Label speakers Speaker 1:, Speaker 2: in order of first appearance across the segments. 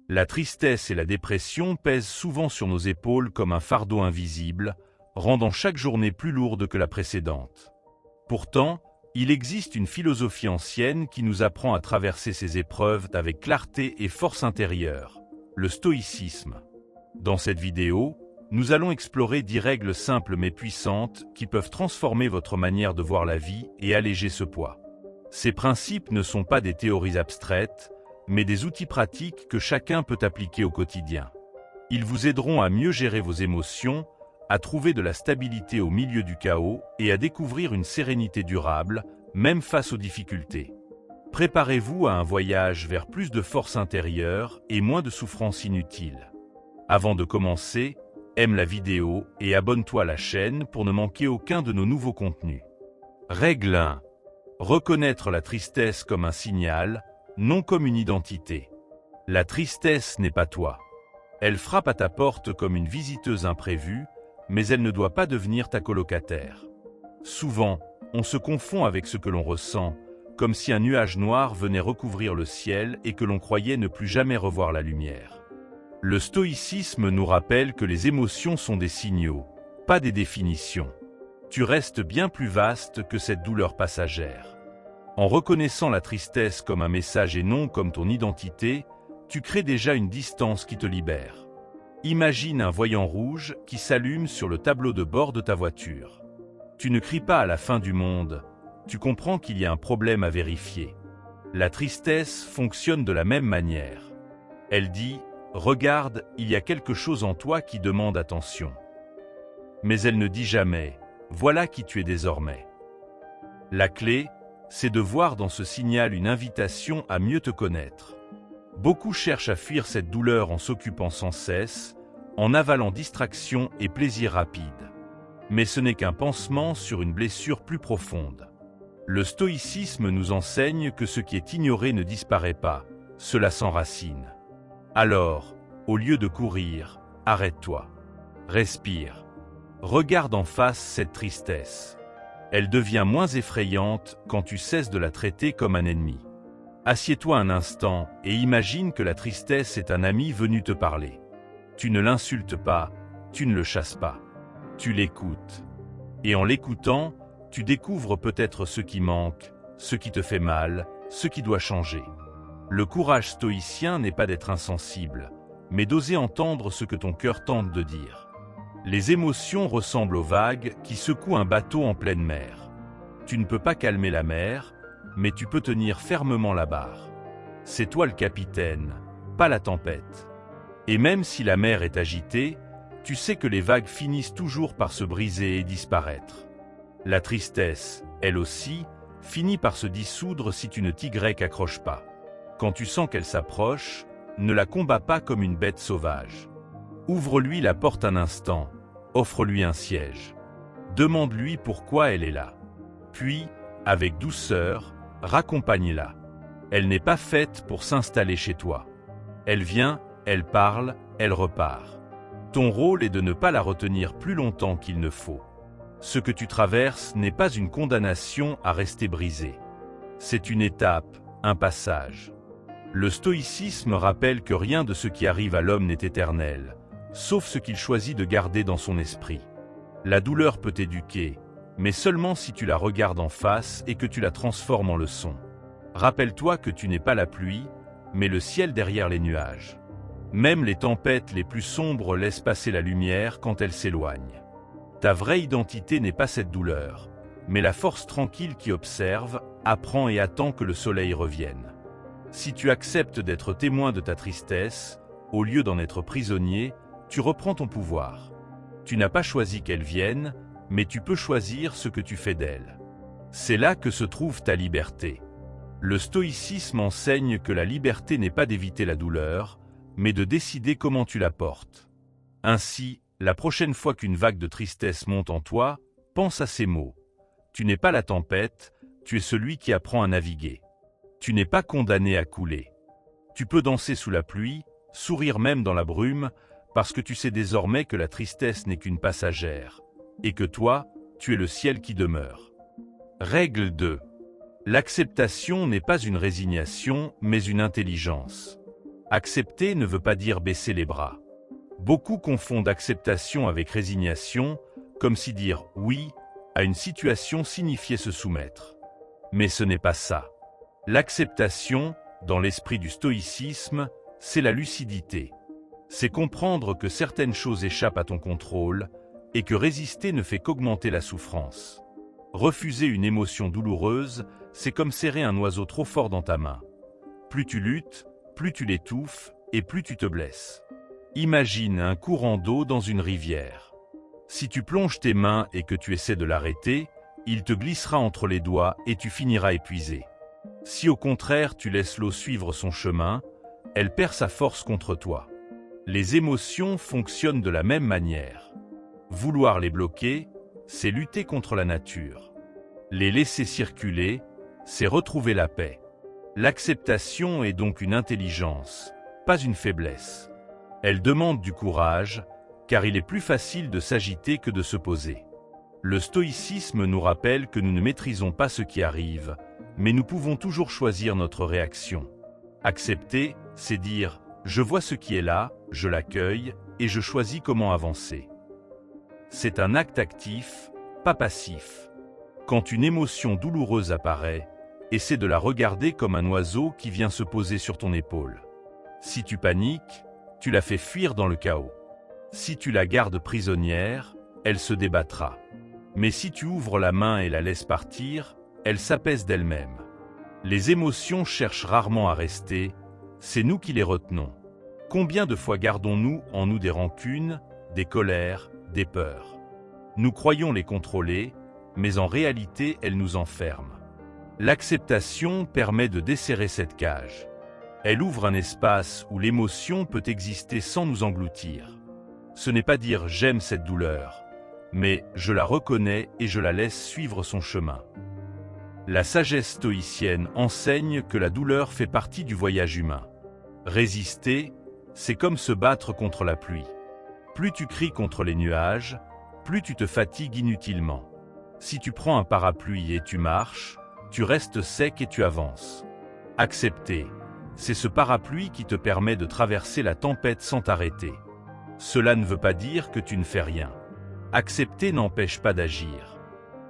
Speaker 1: La tristesse et la dépression pèsent souvent sur nos épaules comme un fardeau invisible, rendant chaque journée plus lourde que la précédente. Pourtant, il existe une philosophie ancienne qui nous apprend à traverser ces épreuves avec clarté et force intérieure, le stoïcisme. Dans cette vidéo, nous allons explorer 10 règles simples mais puissantes qui peuvent transformer votre manière de voir la vie et alléger ce poids. Ces principes ne sont pas des théories abstraites, mais des outils pratiques que chacun peut appliquer au quotidien. Ils vous aideront à mieux gérer vos émotions, à trouver de la stabilité au milieu du chaos et à découvrir une sérénité durable, même face aux difficultés. Préparez-vous à un voyage vers plus de force intérieure et moins de souffrance inutile. Avant de commencer, aime la vidéo et abonne-toi à la chaîne pour ne manquer aucun de nos nouveaux contenus. Règle 1. Reconnaître la tristesse comme un signal, non comme une identité. La tristesse n'est pas toi. Elle frappe à ta porte comme une visiteuse imprévue, mais elle ne doit pas devenir ta colocataire. Souvent, on se confond avec ce que l'on ressent, comme si un nuage noir venait recouvrir le ciel et que l'on croyait ne plus jamais revoir la lumière. Le stoïcisme nous rappelle que les émotions sont des signaux, pas des définitions. Tu restes bien plus vaste que cette douleur passagère. En reconnaissant la tristesse comme un message et non comme ton identité, tu crées déjà une distance qui te libère. Imagine un voyant rouge qui s'allume sur le tableau de bord de ta voiture. Tu ne cries pas à la fin du monde, tu comprends qu'il y a un problème à vérifier. La tristesse fonctionne de la même manière. Elle dit « Regarde, il y a quelque chose en toi qui demande attention ». Mais elle ne dit jamais « Voilà qui tu es désormais ». La clé, c'est de voir dans ce signal une invitation à mieux te connaître. Beaucoup cherchent à fuir cette douleur en s'occupant sans cesse, en avalant distraction et plaisir rapide. Mais ce n'est qu'un pansement sur une blessure plus profonde. Le stoïcisme nous enseigne que ce qui est ignoré ne disparaît pas, cela s'enracine. Alors, au lieu de courir, arrête-toi. Respire. Regarde en face cette tristesse. Elle devient moins effrayante quand tu cesses de la traiter comme un ennemi. Assieds-toi un instant et imagine que la tristesse est un ami venu te parler. Tu ne l'insultes pas, tu ne le chasses pas. Tu l'écoutes. Et en l'écoutant, tu découvres peut-être ce qui manque, ce qui te fait mal, ce qui doit changer. Le courage stoïcien n'est pas d'être insensible, mais d'oser entendre ce que ton cœur tente de dire. Les émotions ressemblent aux vagues qui secouent un bateau en pleine mer. Tu ne peux pas calmer la mer, mais tu peux tenir fermement la barre. C'est toi le capitaine, pas la tempête. Et même si la mer est agitée, tu sais que les vagues finissent toujours par se briser et disparaître. La tristesse, elle aussi, finit par se dissoudre si tu ne t'y accroches pas. Quand tu sens qu'elle s'approche, ne la combats pas comme une bête sauvage. Ouvre-lui la porte un instant, offre-lui un siège. Demande-lui pourquoi elle est là. Puis, avec douceur, raccompagne-la. Elle n'est pas faite pour s'installer chez toi. Elle vient, elle parle, elle repart. Ton rôle est de ne pas la retenir plus longtemps qu'il ne faut. Ce que tu traverses n'est pas une condamnation à rester brisé. C'est une étape, un passage. Le stoïcisme rappelle que rien de ce qui arrive à l'homme n'est éternel, sauf ce qu'il choisit de garder dans son esprit. La douleur peut t'éduquer, mais seulement si tu la regardes en face et que tu la transformes en leçon. Rappelle-toi que tu n'es pas la pluie, mais le ciel derrière les nuages. Même les tempêtes les plus sombres laissent passer la lumière quand elles s'éloignent. Ta vraie identité n'est pas cette douleur, mais la force tranquille qui observe, apprend et attend que le soleil revienne. Si tu acceptes d'être témoin de ta tristesse, au lieu d'en être prisonnier, tu reprends ton pouvoir. Tu n'as pas choisi qu'elle vienne, mais tu peux choisir ce que tu fais d'elle. C'est là que se trouve ta liberté. Le stoïcisme enseigne que la liberté n'est pas d'éviter la douleur, mais de décider comment tu la portes. Ainsi, la prochaine fois qu'une vague de tristesse monte en toi, pense à ces mots. Tu n'es pas la tempête, tu es celui qui apprend à naviguer. Tu n'es pas condamné à couler. Tu peux danser sous la pluie, sourire même dans la brume, parce que tu sais désormais que la tristesse n'est qu'une passagère, et que toi, tu es le ciel qui demeure. Règle 2. L'acceptation n'est pas une résignation, mais une intelligence. Accepter ne veut pas dire baisser les bras. Beaucoup confondent acceptation avec résignation, comme si dire « oui » à une situation signifiait se soumettre. Mais ce n'est pas ça. L'acceptation, dans l'esprit du stoïcisme, c'est la lucidité. C'est comprendre que certaines choses échappent à ton contrôle et que résister ne fait qu'augmenter la souffrance. Refuser une émotion douloureuse, c'est comme serrer un oiseau trop fort dans ta main. Plus tu luttes, plus tu l'étouffes et plus tu te blesses. Imagine un courant d'eau dans une rivière. Si tu plonges tes mains et que tu essaies de l'arrêter, il te glissera entre les doigts et tu finiras épuisé. Si au contraire tu laisses l'eau suivre son chemin, elle perd sa force contre toi. Les émotions fonctionnent de la même manière. Vouloir les bloquer, c'est lutter contre la nature. Les laisser circuler, c'est retrouver la paix. L'acceptation est donc une intelligence, pas une faiblesse. Elle demande du courage, car il est plus facile de s'agiter que de se poser. Le stoïcisme nous rappelle que nous ne maîtrisons pas ce qui arrive, mais nous pouvons toujours choisir notre réaction. Accepter, c'est dire « je vois ce qui est là, je l'accueille et je choisis comment avancer ». C'est un acte actif, pas passif. Quand une émotion douloureuse apparaît, essaie de la regarder comme un oiseau qui vient se poser sur ton épaule. Si tu paniques, tu la fais fuir dans le chaos. Si tu la gardes prisonnière, elle se débattra. Mais si tu ouvres la main et la laisses partir, elle s'apaise d'elle-même. Les émotions cherchent rarement à rester, c'est nous qui les retenons. Combien de fois gardons-nous en nous des rancunes, des colères, des peurs? Nous croyons les contrôler, mais en réalité elles nous enferment. L'acceptation permet de desserrer cette cage. Elle ouvre un espace où l'émotion peut exister sans nous engloutir. Ce n'est pas dire « j'aime cette douleur », mais « je la reconnais et je la laisse suivre son chemin ». La sagesse stoïcienne enseigne que la douleur fait partie du voyage humain. Résister, c'est comme se battre contre la pluie. Plus tu cries contre les nuages, plus tu te fatigues inutilement. Si tu prends un parapluie et tu marches, tu restes sec et tu avances. Accepter, c'est ce parapluie qui te permet de traverser la tempête sans t'arrêter. Cela ne veut pas dire que tu ne fais rien. Accepter n'empêche pas d'agir.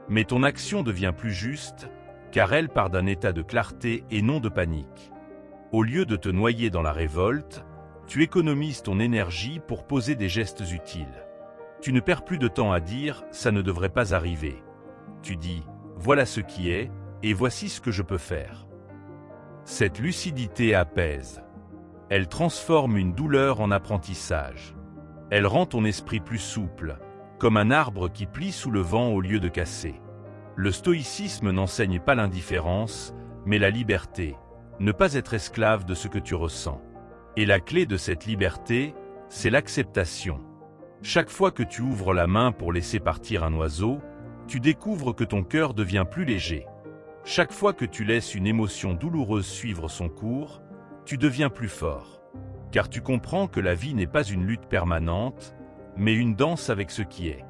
Speaker 1: Mais ton action devient plus juste, car elle part d'un état de clarté et non de panique. Au lieu de te noyer dans la révolte, tu économises ton énergie pour poser des gestes utiles. Tu ne perds plus de temps à dire « ça ne devrait pas arriver ». Tu dis « voilà ce qui est, et voici ce que je peux faire ». Cette lucidité apaise. Elle transforme une douleur en apprentissage. Elle rend ton esprit plus souple, comme un arbre qui plie sous le vent au lieu de casser. Le stoïcisme n'enseigne pas l'indifférence, mais la liberté, ne pas être esclave de ce que tu ressens. Et la clé de cette liberté, c'est l'acceptation. Chaque fois que tu ouvres la main pour laisser partir un oiseau, tu découvres que ton cœur devient plus léger. Chaque fois que tu laisses une émotion douloureuse suivre son cours, tu deviens plus fort. Car tu comprends que la vie n'est pas une lutte permanente, mais une danse avec ce qui est.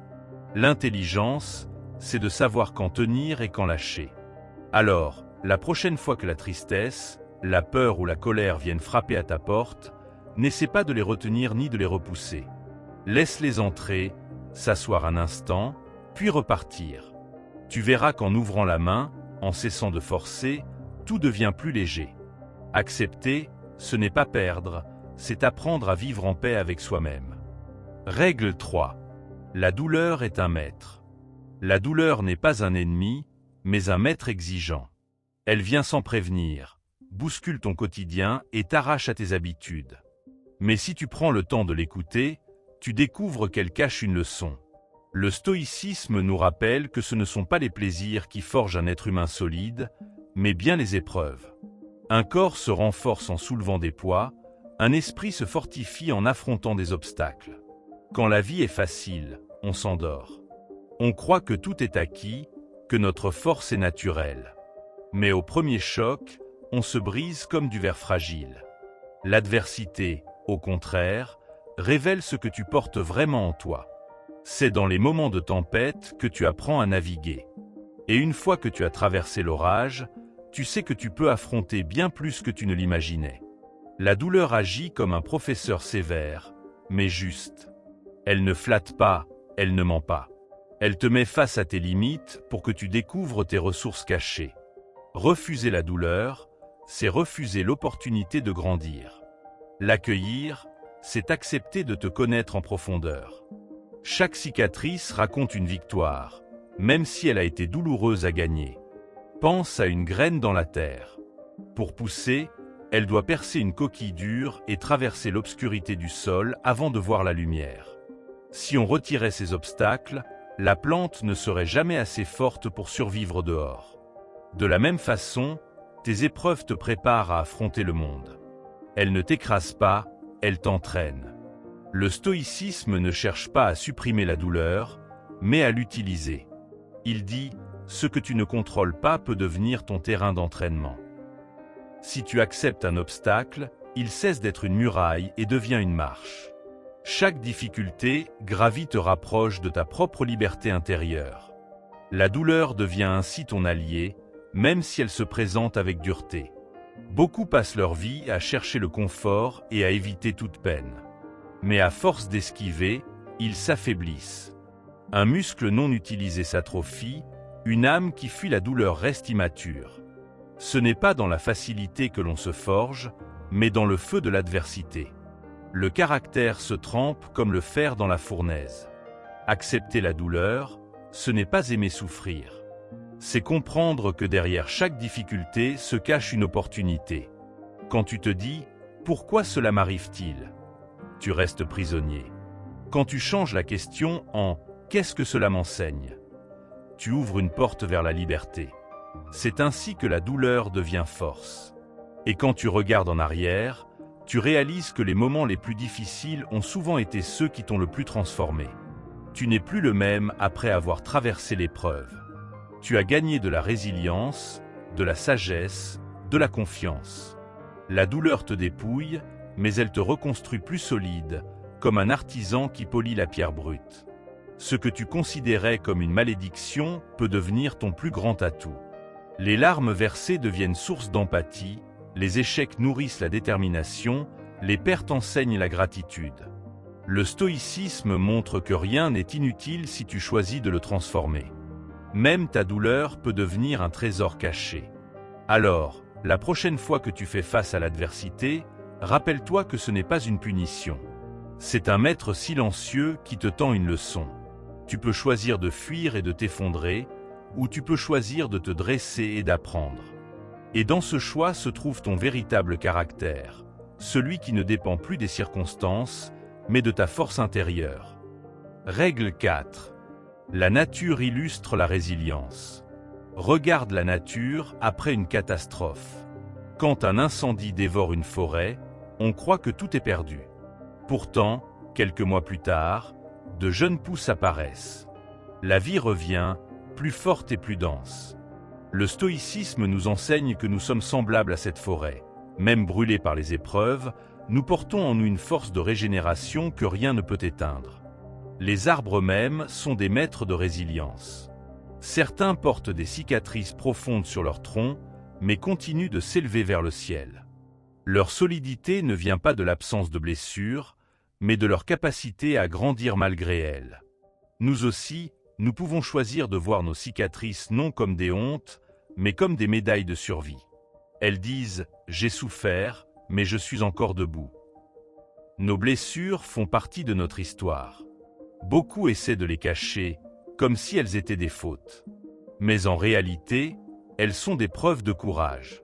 Speaker 1: L'intelligence, c'est de savoir quand tenir et quand lâcher. Alors, la prochaine fois que la tristesse, la peur ou la colère viennent frapper à ta porte, n'essaie pas de les retenir ni de les repousser. Laisse-les entrer, s'asseoir un instant, puis repartir. Tu verras qu'en ouvrant la main, en cessant de forcer, tout devient plus léger. Accepter, ce n'est pas perdre, c'est apprendre à vivre en paix avec soi-même. Règle 3. La douleur est un maître. La douleur n'est pas un ennemi, mais un maître exigeant. Elle vient sans prévenir, bouscule ton quotidien et t'arrache à tes habitudes. Mais si tu prends le temps de l'écouter, tu découvres qu'elle cache une leçon. Le stoïcisme nous rappelle que ce ne sont pas les plaisirs qui forgent un être humain solide, mais bien les épreuves. Un corps se renforce en soulevant des poids, un esprit se fortifie en affrontant des obstacles. Quand la vie est facile, on s'endort. On croit que tout est acquis, que notre force est naturelle. Mais au premier choc, on se brise comme du verre fragile. L'adversité, au contraire, révèle ce que tu portes vraiment en toi. C'est dans les moments de tempête que tu apprends à naviguer. Et une fois que tu as traversé l'orage, tu sais que tu peux affronter bien plus que tu ne l'imaginais. La douleur agit comme un professeur sévère, mais juste. Elle ne flatte pas, elle ne ment pas. Elle te met face à tes limites pour que tu découvres tes ressources cachées. Refuser la douleur, c'est refuser l'opportunité de grandir. L'accueillir, c'est accepter de te connaître en profondeur. Chaque cicatrice raconte une victoire, même si elle a été douloureuse à gagner. Pense à une graine dans la terre. Pour pousser, elle doit percer une coquille dure et traverser l'obscurité du sol avant de voir la lumière. Si on retirait ces obstacles, la plante ne serait jamais assez forte pour survivre dehors. De la même façon, tes épreuves te préparent à affronter le monde. Elles ne t'écrasent pas, elles t'entraînent. Le stoïcisme ne cherche pas à supprimer la douleur, mais à l'utiliser. Il dit « Ce que tu ne contrôles pas peut devenir ton terrain d'entraînement ». Si tu acceptes un obstacle, il cesse d'être une muraille et devient une marche. Chaque difficulté gravie te rapproche de ta propre liberté intérieure. La douleur devient ainsi ton allié, même si elle se présente avec dureté. Beaucoup passent leur vie à chercher le confort et à éviter toute peine. Mais à force d'esquiver, ils s'affaiblissent. Un muscle non utilisé s'atrophie, une âme qui fuit la douleur reste immature. Ce n'est pas dans la facilité que l'on se forge, mais dans le feu de l'adversité. Le caractère se trempe comme le fer dans la fournaise. Accepter la douleur, ce n'est pas aimer souffrir. C'est comprendre que derrière chaque difficulté se cache une opportunité. Quand tu te dis « Pourquoi cela m'arrive-t-il ?» tu restes prisonnier. Quand tu changes la question en « Qu'est-ce que cela m'enseigne ?» tu ouvres une porte vers la liberté. C'est ainsi que la douleur devient force. Et quand tu regardes en arrière, tu réalises que les moments les plus difficiles ont souvent été ceux qui t'ont le plus transformé. Tu n'es plus le même après avoir traversé l'épreuve. Tu as gagné de la résilience, de la sagesse, de la confiance. La douleur te dépouille, mais elle te reconstruit plus solide, comme un artisan qui polit la pierre brute. Ce que tu considérais comme une malédiction peut devenir ton plus grand atout. Les larmes versées deviennent source d'empathie, les échecs nourrissent la détermination, les pertes enseignent la gratitude. Le stoïcisme montre que rien n'est inutile si tu choisis de le transformer. Même ta douleur peut devenir un trésor caché. Alors, la prochaine fois que tu fais face à l'adversité, rappelle-toi que ce n'est pas une punition. C'est un maître silencieux qui te tend une leçon. Tu peux choisir de fuir et de t'effondrer, ou tu peux choisir de te dresser et d'apprendre. Et dans ce choix se trouve ton véritable caractère, celui qui ne dépend plus des circonstances, mais de ta force intérieure. Règle 4. La nature illustre la résilience. Regarde la nature après une catastrophe. Quand un incendie dévore une forêt, on croit que tout est perdu. Pourtant, quelques mois plus tard, de jeunes pousses apparaissent. La vie revient, plus forte et plus dense. Le stoïcisme nous enseigne que nous sommes semblables à cette forêt. Même brûlés par les épreuves, nous portons en nous une force de régénération que rien ne peut éteindre. Les arbres mêmes sont des maîtres de résilience. Certains portent des cicatrices profondes sur leur tronc, mais continuent de s'élever vers le ciel. Leur solidité ne vient pas de l'absence de blessures, mais de leur capacité à grandir malgré elles. Nous aussi, nous pouvons choisir de voir nos cicatrices non comme des hontes, mais comme des médailles de survie. Elles disent « J'ai souffert, mais je suis encore debout ». Nos blessures font partie de notre histoire. Beaucoup essaient de les cacher, comme si elles étaient des fautes. Mais en réalité, elles sont des preuves de courage.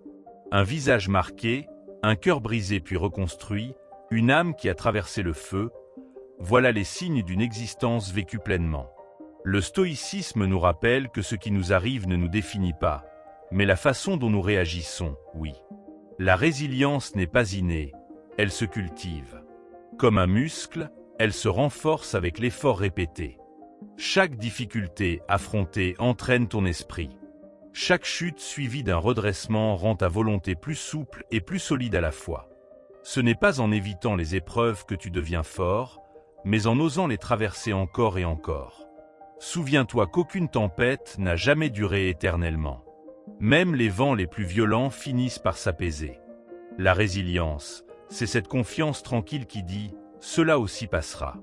Speaker 1: Un visage marqué, un cœur brisé puis reconstruit, une âme qui a traversé le feu, voilà les signes d'une existence vécue pleinement. Le stoïcisme nous rappelle que ce qui nous arrive ne nous définit pas, mais la façon dont nous réagissons, oui. La résilience n'est pas innée, elle se cultive. Comme un muscle, elle se renforce avec l'effort répété. Chaque difficulté affrontée entraîne ton esprit. Chaque chute suivie d'un redressement rend ta volonté plus souple et plus solide à la fois. Ce n'est pas en évitant les épreuves que tu deviens fort, mais en osant les traverser encore et encore. Souviens-toi qu'aucune tempête n'a jamais duré éternellement. Même les vents les plus violents finissent par s'apaiser. La résilience, c'est cette confiance tranquille qui dit « cela aussi passera ».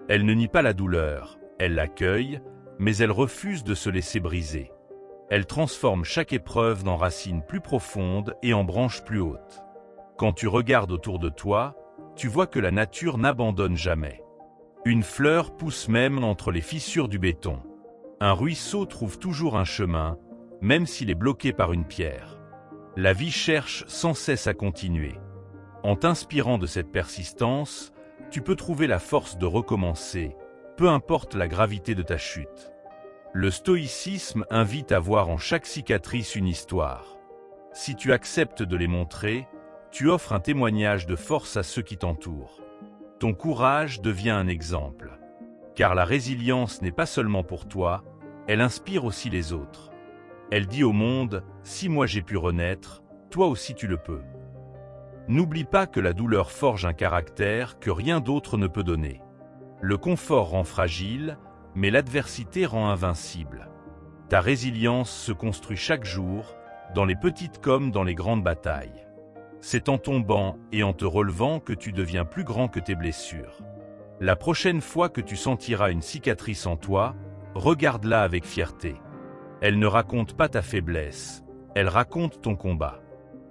Speaker 1: Elle ne nie pas la douleur, elle l'accueille, mais elle refuse de se laisser briser. Elle transforme chaque épreuve en racines plus profondes et en branches plus hautes. Quand tu regardes autour de toi, tu vois que la nature n'abandonne jamais. Une fleur pousse même entre les fissures du béton. Un ruisseau trouve toujours un chemin, même s'il est bloqué par une pierre. La vie cherche sans cesse à continuer. En t'inspirant de cette persistance, tu peux trouver la force de recommencer, peu importe la gravité de ta chute. Le stoïcisme invite à voir en chaque cicatrice une histoire. Si tu acceptes de les montrer, tu offres un témoignage de force à ceux qui t'entourent. Ton courage devient un exemple. Car la résilience n'est pas seulement pour toi, elle inspire aussi les autres. Elle dit au monde, si moi j'ai pu renaître, toi aussi tu le peux. N'oublie pas que la douleur forge un caractère que rien d'autre ne peut donner. Le confort rend fragile, mais l'adversité rend invincible. Ta résilience se construit chaque jour, dans les petites comme dans les grandes batailles. C'est en tombant et en te relevant que tu deviens plus grand que tes blessures. La prochaine fois que tu sentiras une cicatrice en toi, regarde-la avec fierté. Elle ne raconte pas ta faiblesse, elle raconte ton combat.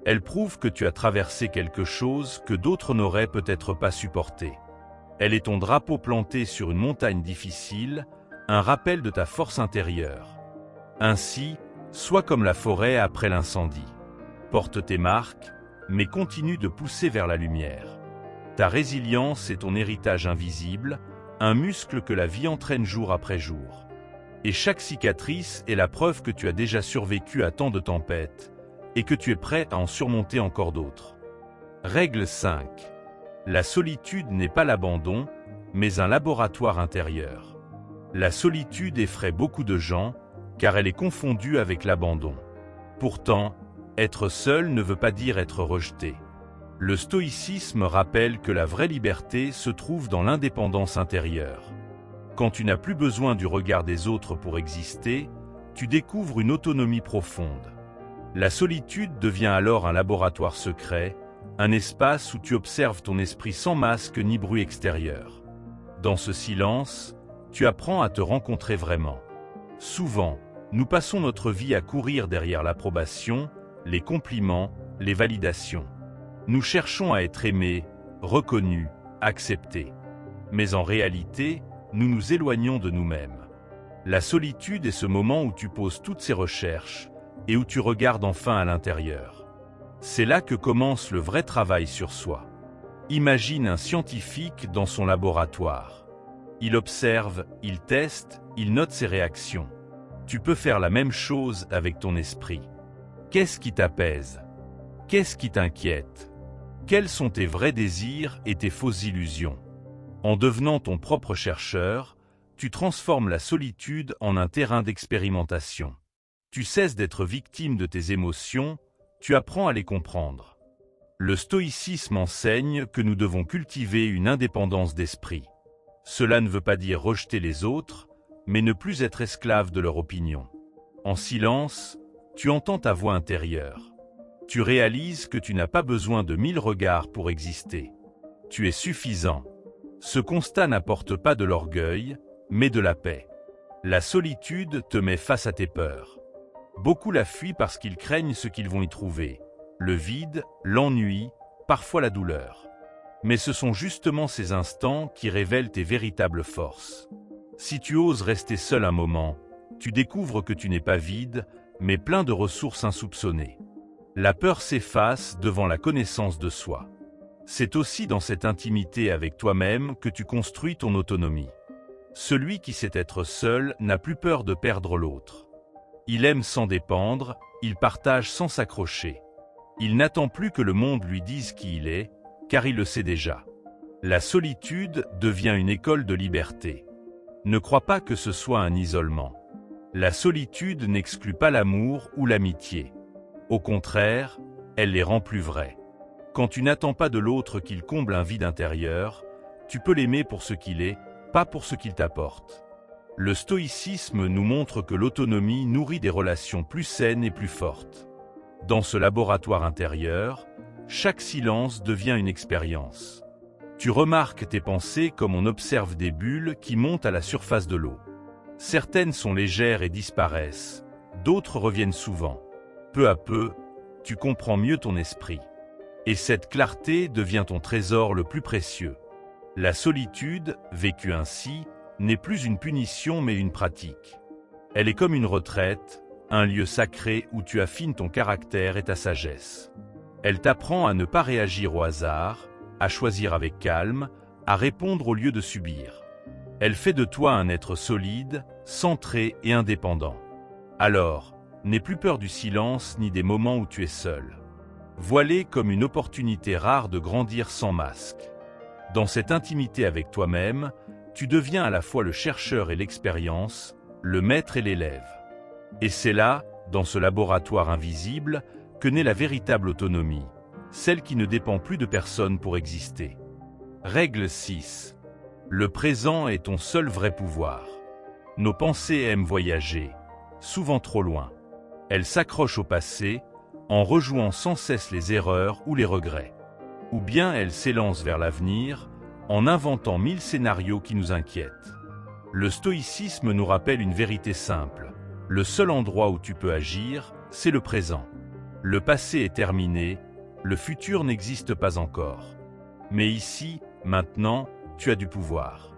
Speaker 1: Elle prouve que tu as traversé quelque chose que d'autres n'auraient peut-être pas supporté. Elle est ton drapeau planté sur une montagne difficile, un rappel de ta force intérieure. Ainsi, sois comme la forêt après l'incendie. Porte tes marques, mais continue de pousser vers la lumière. Ta résilience est ton héritage invisible, un muscle que la vie entraîne jour après jour. Et chaque cicatrice est la preuve que tu as déjà survécu à tant de tempêtes, et que tu es prêt à en surmonter encore d'autres. Règle 5. La solitude n'est pas l'abandon, mais un laboratoire intérieur. La solitude effraie beaucoup de gens, car elle est confondue avec l'abandon. Pourtant, être seul ne veut pas dire être rejeté. Le stoïcisme rappelle que la vraie liberté se trouve dans l'indépendance intérieure. Quand tu n'as plus besoin du regard des autres pour exister, tu découvres une autonomie profonde. La solitude devient alors un laboratoire secret, un espace où tu observes ton esprit sans masque ni bruit extérieur. Dans ce silence, tu apprends à te rencontrer vraiment. Souvent, nous passons notre vie à courir derrière l'approbation, les compliments, les validations. Nous cherchons à être aimés, reconnus, acceptés. Mais en réalité, nous nous éloignons de nous-mêmes. La solitude est ce moment où tu poses toutes ces recherches et où tu regardes enfin à l'intérieur. C'est là que commence le vrai travail sur soi. Imagine un scientifique dans son laboratoire. Il observe, il teste, il note ses réactions. Tu peux faire la même chose avec ton esprit. Qu'est-ce qui t'apaise? Qu'est-ce qui t'inquiète? Quels sont tes vrais désirs et tes fausses illusions? En devenant ton propre chercheur, tu transformes la solitude en un terrain d'expérimentation. Tu cesses d'être victime de tes émotions, tu apprends à les comprendre. Le stoïcisme enseigne que nous devons cultiver une indépendance d'esprit. Cela ne veut pas dire rejeter les autres, mais ne plus être esclave de leur opinion. En silence, tu entends ta voix intérieure. Tu réalises que tu n'as pas besoin de 1000 regards pour exister. Tu es suffisant. Ce constat n'apporte pas de l'orgueil, mais de la paix. La solitude te met face à tes peurs. Beaucoup la fuient parce qu'ils craignent ce qu'ils vont y trouver. Le vide, l'ennui, parfois la douleur. Mais ce sont justement ces instants qui révèlent tes véritables forces. Si tu oses rester seul un moment, tu découvres que tu n'es pas vide, mais plein de ressources insoupçonnées. La peur s'efface devant la connaissance de soi. C'est aussi dans cette intimité avec toi-même que tu construis ton autonomie. Celui qui sait être seul n'a plus peur de perdre l'autre. Il aime sans dépendre, il partage sans s'accrocher. Il n'attend plus que le monde lui dise qui il est, car il le sait déjà. La solitude devient une école de liberté. Ne crois pas que ce soit un isolement. La solitude n'exclut pas l'amour ou l'amitié. Au contraire, elle les rend plus vrais. Quand tu n'attends pas de l'autre qu'il comble un vide intérieur, tu peux l'aimer pour ce qu'il est, pas pour ce qu'il t'apporte. Le stoïcisme nous montre que l'autonomie nourrit des relations plus saines et plus fortes. Dans ce laboratoire intérieur, chaque silence devient une expérience. Tu remarques tes pensées comme on observe des bulles qui montent à la surface de l'eau. Certaines sont légères et disparaissent, d'autres reviennent souvent. Peu à peu, tu comprends mieux ton esprit. Et cette clarté devient ton trésor le plus précieux. La solitude, vécue ainsi, n'est plus une punition mais une pratique. Elle est comme une retraite, un lieu sacré où tu affines ton caractère et ta sagesse. Elle t'apprend à ne pas réagir au hasard, à choisir avec calme, à répondre au lieu de subir. Elle fait de toi un être solide, centré et indépendant. Alors, n'aie plus peur du silence ni des moments où tu es seul. Vois-les comme une opportunité rare de grandir sans masque. Dans cette intimité avec toi-même, tu deviens à la fois le chercheur et l'expérience, le maître et l'élève. Et c'est là, dans ce laboratoire invisible, que naît la véritable autonomie, celle qui ne dépend plus de personne pour exister. Règle 6. Le présent est ton seul vrai pouvoir. Nos pensées aiment voyager, souvent trop loin. Elles s'accrochent au passé, en rejouant sans cesse les erreurs ou les regrets. Ou bien elles s'élancent vers l'avenir, en inventant 1000 scénarios qui nous inquiètent. Le stoïcisme nous rappelle une vérité simple. Le seul endroit où tu peux agir, c'est le présent. Le passé est terminé, le futur n'existe pas encore. Mais ici, maintenant, tu as du pouvoir.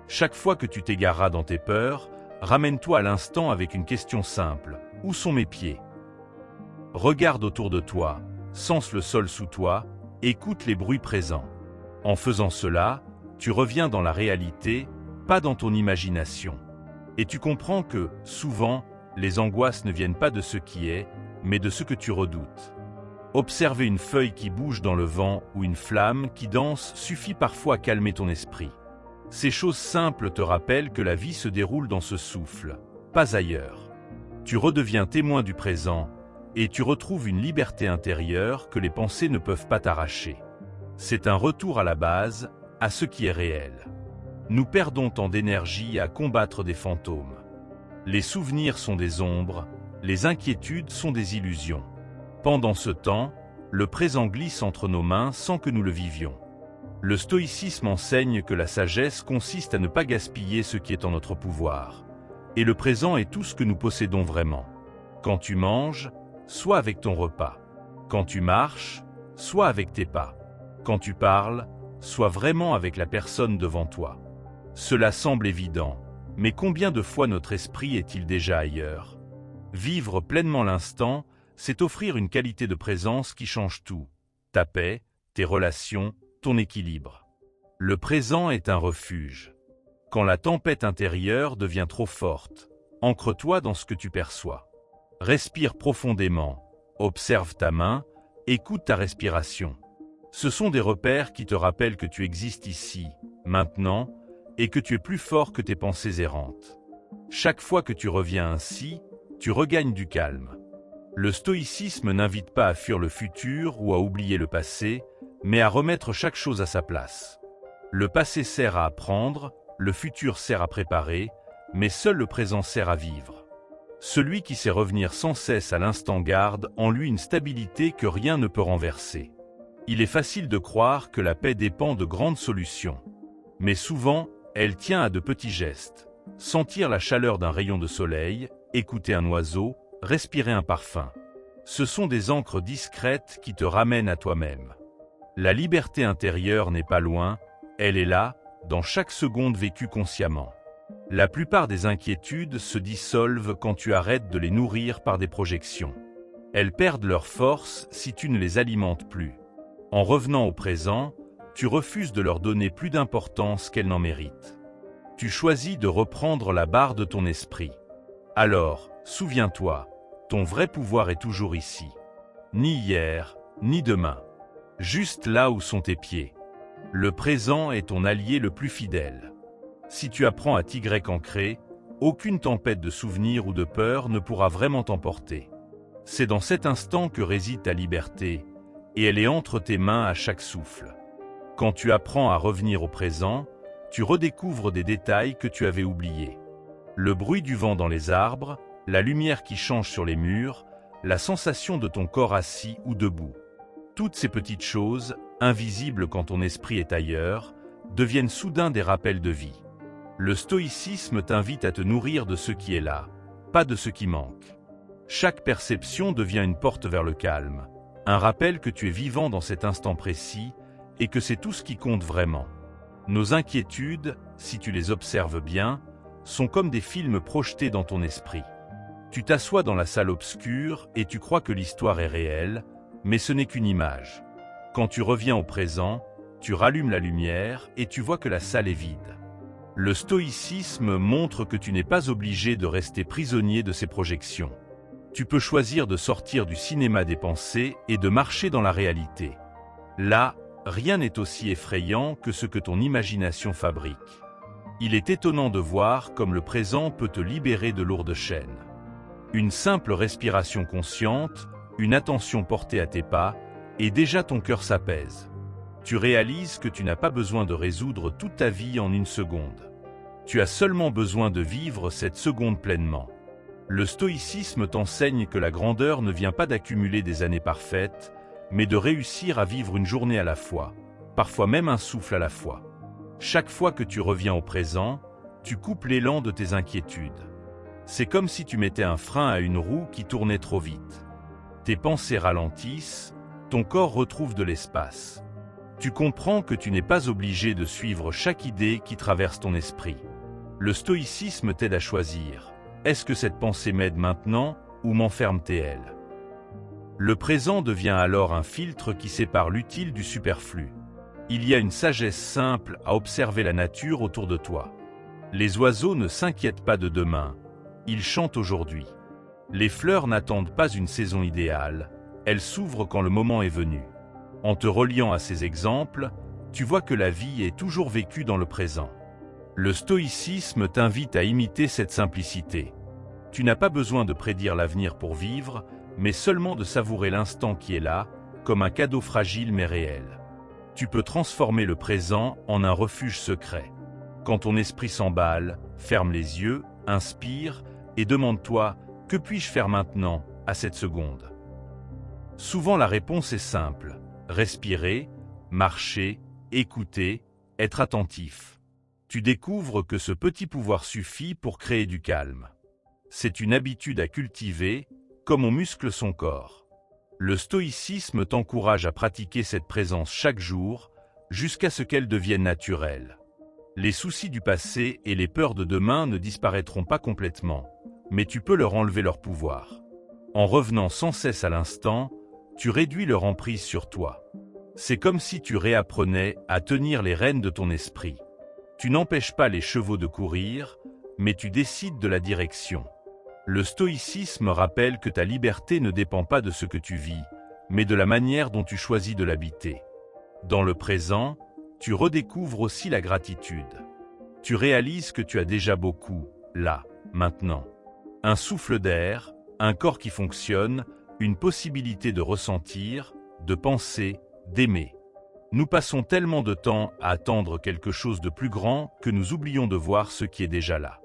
Speaker 1: Chaque fois que tu t'égareras dans tes peurs, ramène-toi à l'instant avec une question simple. Où sont mes pieds ? Regarde autour de toi, sens le sol sous toi, écoute les bruits présents. En faisant cela, tu reviens dans la réalité, pas dans ton imagination. Et tu comprends que, souvent, les angoisses ne viennent pas de ce qui est, mais de ce que tu redoutes. Observer une feuille qui bouge dans le vent ou une flamme qui danse suffit parfois à calmer ton esprit. Ces choses simples te rappellent que la vie se déroule dans ce souffle, pas ailleurs. Tu redeviens témoin du présent et tu retrouves une liberté intérieure que les pensées ne peuvent pas t'arracher. C'est un retour à la base, à ce qui est réel. Nous perdons tant d'énergie à combattre des fantômes. Les souvenirs sont des ombres, les inquiétudes sont des illusions. Pendant ce temps, le présent glisse entre nos mains sans que nous le vivions. Le stoïcisme enseigne que la sagesse consiste à ne pas gaspiller ce qui est en notre pouvoir. Et le présent est tout ce que nous possédons vraiment. Quand tu manges, sois avec ton repas. Quand tu marches, sois avec tes pas. Quand tu parles, sois vraiment avec la personne devant toi. Cela semble évident, mais combien de fois notre esprit est-il déjà ailleurs ? Vivre pleinement l'instant, c'est offrir une qualité de présence qui change tout. Ta paix, tes relations, ton équilibre. Le présent est un refuge. Quand la tempête intérieure devient trop forte, ancre-toi dans ce que tu perçois. Respire profondément, observe ta main, écoute ta respiration. Ce sont des repères qui te rappellent que tu existes ici, maintenant, et que tu es plus fort que tes pensées errantes. Chaque fois que tu reviens ainsi, tu regagnes du calme. Le stoïcisme n'invite pas à fuir le futur ou à oublier le passé, mais à remettre chaque chose à sa place. Le passé sert à apprendre, le futur sert à préparer, mais seul le présent sert à vivre. Celui qui sait revenir sans cesse à l'instant garde en lui une stabilité que rien ne peut renverser. Il est facile de croire que la paix dépend de grandes solutions. Mais souvent, elle tient à de petits gestes. Sentir la chaleur d'un rayon de soleil, écouter un oiseau, respirer un parfum. Ce sont des ancres discrètes qui te ramènent à toi-même. La liberté intérieure n'est pas loin, elle est là, dans chaque seconde vécue consciemment. La plupart des inquiétudes se dissolvent quand tu arrêtes de les nourrir par des projections. Elles perdent leur force si tu ne les alimentes plus. En revenant au présent, tu refuses de leur donner plus d'importance qu'elles n'en méritent. Tu choisis de reprendre la barre de ton esprit. Alors, souviens-toi, ton vrai pouvoir est toujours ici. Ni hier, ni demain. Juste là où sont tes pieds. Le présent est ton allié le plus fidèle. Si tu apprends à t'y ancrer, aucune tempête de souvenirs ou de peur ne pourra vraiment t'emporter. C'est dans cet instant que réside ta liberté, et elle est entre tes mains à chaque souffle. Quand tu apprends à revenir au présent, tu redécouvres des détails que tu avais oubliés. Le bruit du vent dans les arbres, la lumière qui change sur les murs, la sensation de ton corps assis ou debout. Toutes ces petites choses, invisibles quand ton esprit est ailleurs, deviennent soudain des rappels de vie. Le stoïcisme t'invite à te nourrir de ce qui est là, pas de ce qui manque. Chaque perception devient une porte vers le calme, un rappel que tu es vivant dans cet instant précis et que c'est tout ce qui compte vraiment. Nos inquiétudes, si tu les observes bien, sont comme des films projetés dans ton esprit. Tu t'assois dans la salle obscure et tu crois que l'histoire est réelle, mais ce n'est qu'une image. Quand tu reviens au présent, tu rallumes la lumière et tu vois que la salle est vide. Le stoïcisme montre que tu n'es pas obligé de rester prisonnier de ces projections. Tu peux choisir de sortir du cinéma des pensées et de marcher dans la réalité. Là, rien n'est aussi effrayant que ce que ton imagination fabrique. Il est étonnant de voir comme le présent peut te libérer de lourdes chaînes. Une simple respiration consciente, une attention portée à tes pas, et déjà ton cœur s'apaise. Tu réalises que tu n'as pas besoin de résoudre toute ta vie en une seconde. Tu as seulement besoin de vivre cette seconde pleinement. Le stoïcisme t'enseigne que la grandeur ne vient pas d'accumuler des années parfaites, mais de réussir à vivre une journée à la fois, parfois même un souffle à la fois. Chaque fois que tu reviens au présent, tu coupes l'élan de tes inquiétudes. C'est comme si tu mettais un frein à une roue qui tournait trop vite. Tes pensées ralentissent, ton corps retrouve de l'espace. Tu comprends que tu n'es pas obligé de suivre chaque idée qui traverse ton esprit. Le stoïcisme t'aide à choisir. Est-ce que cette pensée m'aide maintenant ou m'enferme-t-elle ? Le présent devient alors un filtre qui sépare l'utile du superflu. Il y a une sagesse simple à observer la nature autour de toi. Les oiseaux ne s'inquiètent pas de demain, ils chantent aujourd'hui. Les fleurs n'attendent pas une saison idéale, elles s'ouvrent quand le moment est venu. En te reliant à ces exemples, tu vois que la vie est toujours vécue dans le présent. Le stoïcisme t'invite à imiter cette simplicité. Tu n'as pas besoin de prédire l'avenir pour vivre, mais seulement de savourer l'instant qui est là, comme un cadeau fragile mais réel. Tu peux transformer le présent en un refuge secret. Quand ton esprit s'emballe, ferme les yeux, inspire et demande-toi « Que puis-je faire maintenant, à cette seconde ?» Souvent la réponse est simple. Respirer, marcher, écouter, être attentif. Tu découvres que ce petit pouvoir suffit pour créer du calme. C'est une habitude à cultiver, comme on muscle son corps. Le stoïcisme t'encourage à pratiquer cette présence chaque jour, jusqu'à ce qu'elle devienne naturelle. Les soucis du passé et les peurs de demain ne disparaîtront pas complètement, mais tu peux leur enlever leur pouvoir. En revenant sans cesse à l'instant, tu réduis leur emprise sur toi. C'est comme si tu réapprenais à tenir les rênes de ton esprit. Tu n'empêches pas les chevaux de courir, mais tu décides de la direction. Le stoïcisme rappelle que ta liberté ne dépend pas de ce que tu vis, mais de la manière dont tu choisis de l'habiter. Dans le présent, tu redécouvres aussi la gratitude. Tu réalises que tu as déjà beaucoup, là, maintenant. Un souffle d'air, un corps qui fonctionne, une possibilité de ressentir, de penser, d'aimer. Nous passons tellement de temps à attendre quelque chose de plus grand que nous oublions de voir ce qui est déjà là.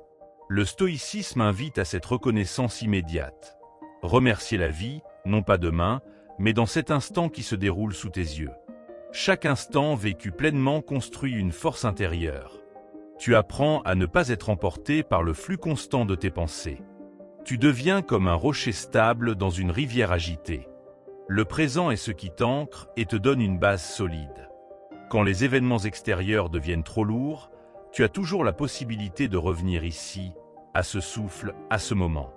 Speaker 1: Le stoïcisme invite à cette reconnaissance immédiate. Remercier la vie, non pas demain, mais dans cet instant qui se déroule sous tes yeux. Chaque instant vécu pleinement construit une force intérieure. Tu apprends à ne pas être emporté par le flux constant de tes pensées. Tu deviens comme un rocher stable dans une rivière agitée. Le présent est ce qui t'ancre et te donne une base solide. Quand les événements extérieurs deviennent trop lourds, tu as toujours la possibilité de revenir ici, à ce souffle, à ce moment.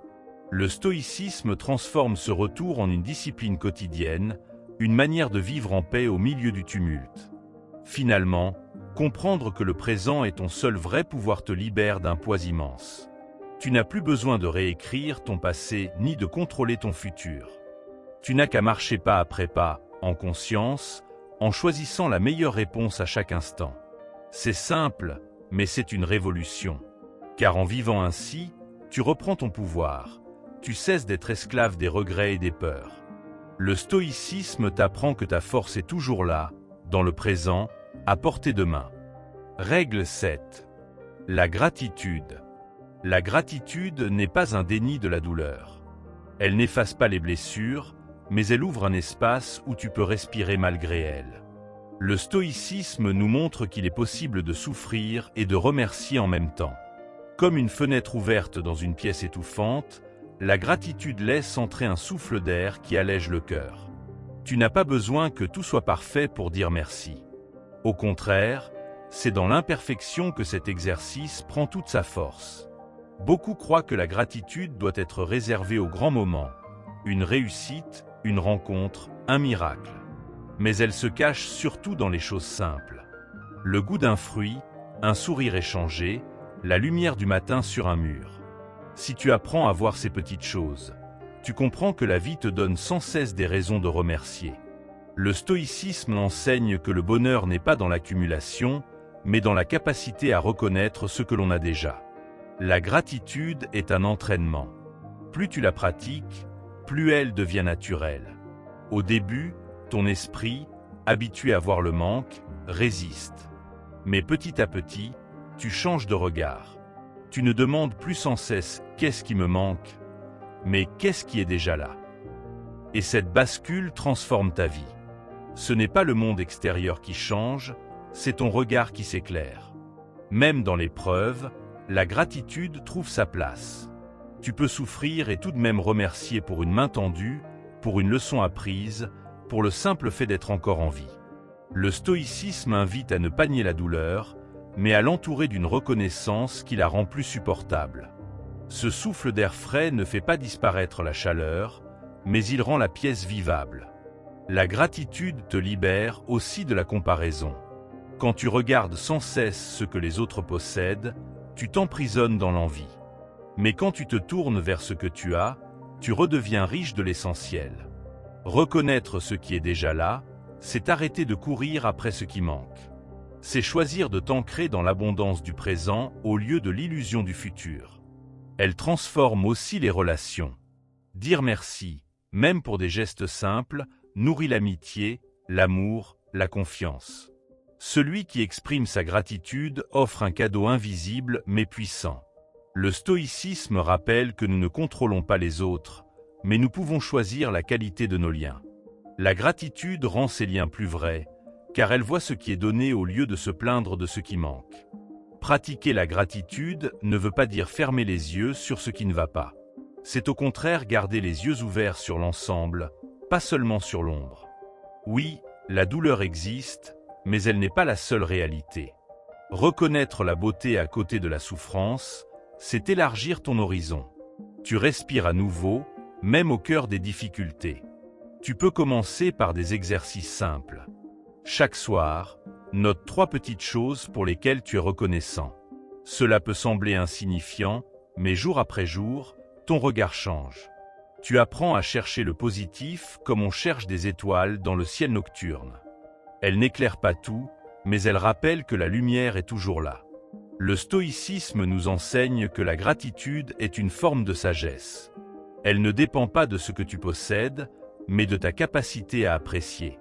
Speaker 1: Le stoïcisme transforme ce retour en une discipline quotidienne, une manière de vivre en paix au milieu du tumulte. Finalement, comprendre que le présent est ton seul vrai pouvoir te libère d'un poids immense. Tu n'as plus besoin de réécrire ton passé ni de contrôler ton futur. Tu n'as qu'à marcher pas après pas, en conscience, en choisissant la meilleure réponse à chaque instant. C'est simple, mais c'est une révolution. Car en vivant ainsi, tu reprends ton pouvoir. Tu cesses d'être esclave des regrets et des peurs. Le stoïcisme t'apprend que ta force est toujours là, dans le présent, à portée de main. Règle 7. La gratitude. La gratitude n'est pas un déni de la douleur. Elle n'efface pas les blessures, mais elle ouvre un espace où tu peux respirer malgré elle. Le stoïcisme nous montre qu'il est possible de souffrir et de remercier en même temps. Comme une fenêtre ouverte dans une pièce étouffante, la gratitude laisse entrer un souffle d'air qui allège le cœur. Tu n'as pas besoin que tout soit parfait pour dire merci. Au contraire, c'est dans l'imperfection que cet exercice prend toute sa force. Beaucoup croient que la gratitude doit être réservée aux grands moments, une réussite, une rencontre, un miracle. Mais elle se cache surtout dans les choses simples. Le goût d'un fruit, un sourire échangé, la lumière du matin sur un mur. Si tu apprends à voir ces petites choses, tu comprends que la vie te donne sans cesse des raisons de remercier. Le stoïcisme enseigne que le bonheur n'est pas dans l'accumulation, mais dans la capacité à reconnaître ce que l'on a déjà. La gratitude est un entraînement. Plus tu la pratiques, plus elle devient naturelle. Au début, ton esprit, habitué à voir le manque, résiste. Mais petit à petit, tu changes de regard. Tu ne demandes plus sans cesse « qu'est-ce qui me manque ?» mais « qu'est-ce qui est déjà là ?» Et cette bascule transforme ta vie. Ce n'est pas le monde extérieur qui change, c'est ton regard qui s'éclaire. Même dans l'épreuve, la gratitude trouve sa place. Tu peux souffrir et tout de même remercier pour une main tendue, pour une leçon apprise, pour le simple fait d'être encore en vie. Le stoïcisme invite à ne pas nier la douleur, mais à l'entourer d'une reconnaissance qui la rend plus supportable. Ce souffle d'air frais ne fait pas disparaître la chaleur, mais il rend la pièce vivable. La gratitude te libère aussi de la comparaison. Quand tu regardes sans cesse ce que les autres possèdent, tu t'emprisonnes dans l'envie. Mais quand tu te tournes vers ce que tu as, tu redeviens riche de l'essentiel. Reconnaître ce qui est déjà là, c'est arrêter de courir après ce qui manque. C'est choisir de t'ancrer dans l'abondance du présent au lieu de l'illusion du futur. Elle transforme aussi les relations. Dire merci, même pour des gestes simples, nourrit l'amitié, l'amour, la confiance. Celui qui exprime sa gratitude offre un cadeau invisible mais puissant. Le stoïcisme rappelle que nous ne contrôlons pas les autres, mais nous pouvons choisir la qualité de nos liens. La gratitude rend ces liens plus vrais, car elle voit ce qui est donné au lieu de se plaindre de ce qui manque. Pratiquer la gratitude ne veut pas dire fermer les yeux sur ce qui ne va pas. C'est au contraire garder les yeux ouverts sur l'ensemble, pas seulement sur l'ombre. Oui, la douleur existe, mais elle n'est pas la seule réalité. Reconnaître la beauté à côté de la souffrance, c'est élargir ton horizon. Tu respires à nouveau, même au cœur des difficultés. Tu peux commencer par des exercices simples. Chaque soir, note 3 petites choses pour lesquelles tu es reconnaissant. Cela peut sembler insignifiant, mais jour après jour, ton regard change. Tu apprends à chercher le positif comme on cherche des étoiles dans le ciel nocturne. Elles n'éclairent pas tout, mais elles rappellent que la lumière est toujours là. Le stoïcisme nous enseigne que la gratitude est une forme de sagesse. Elle ne dépend pas de ce que tu possèdes, mais de ta capacité à apprécier.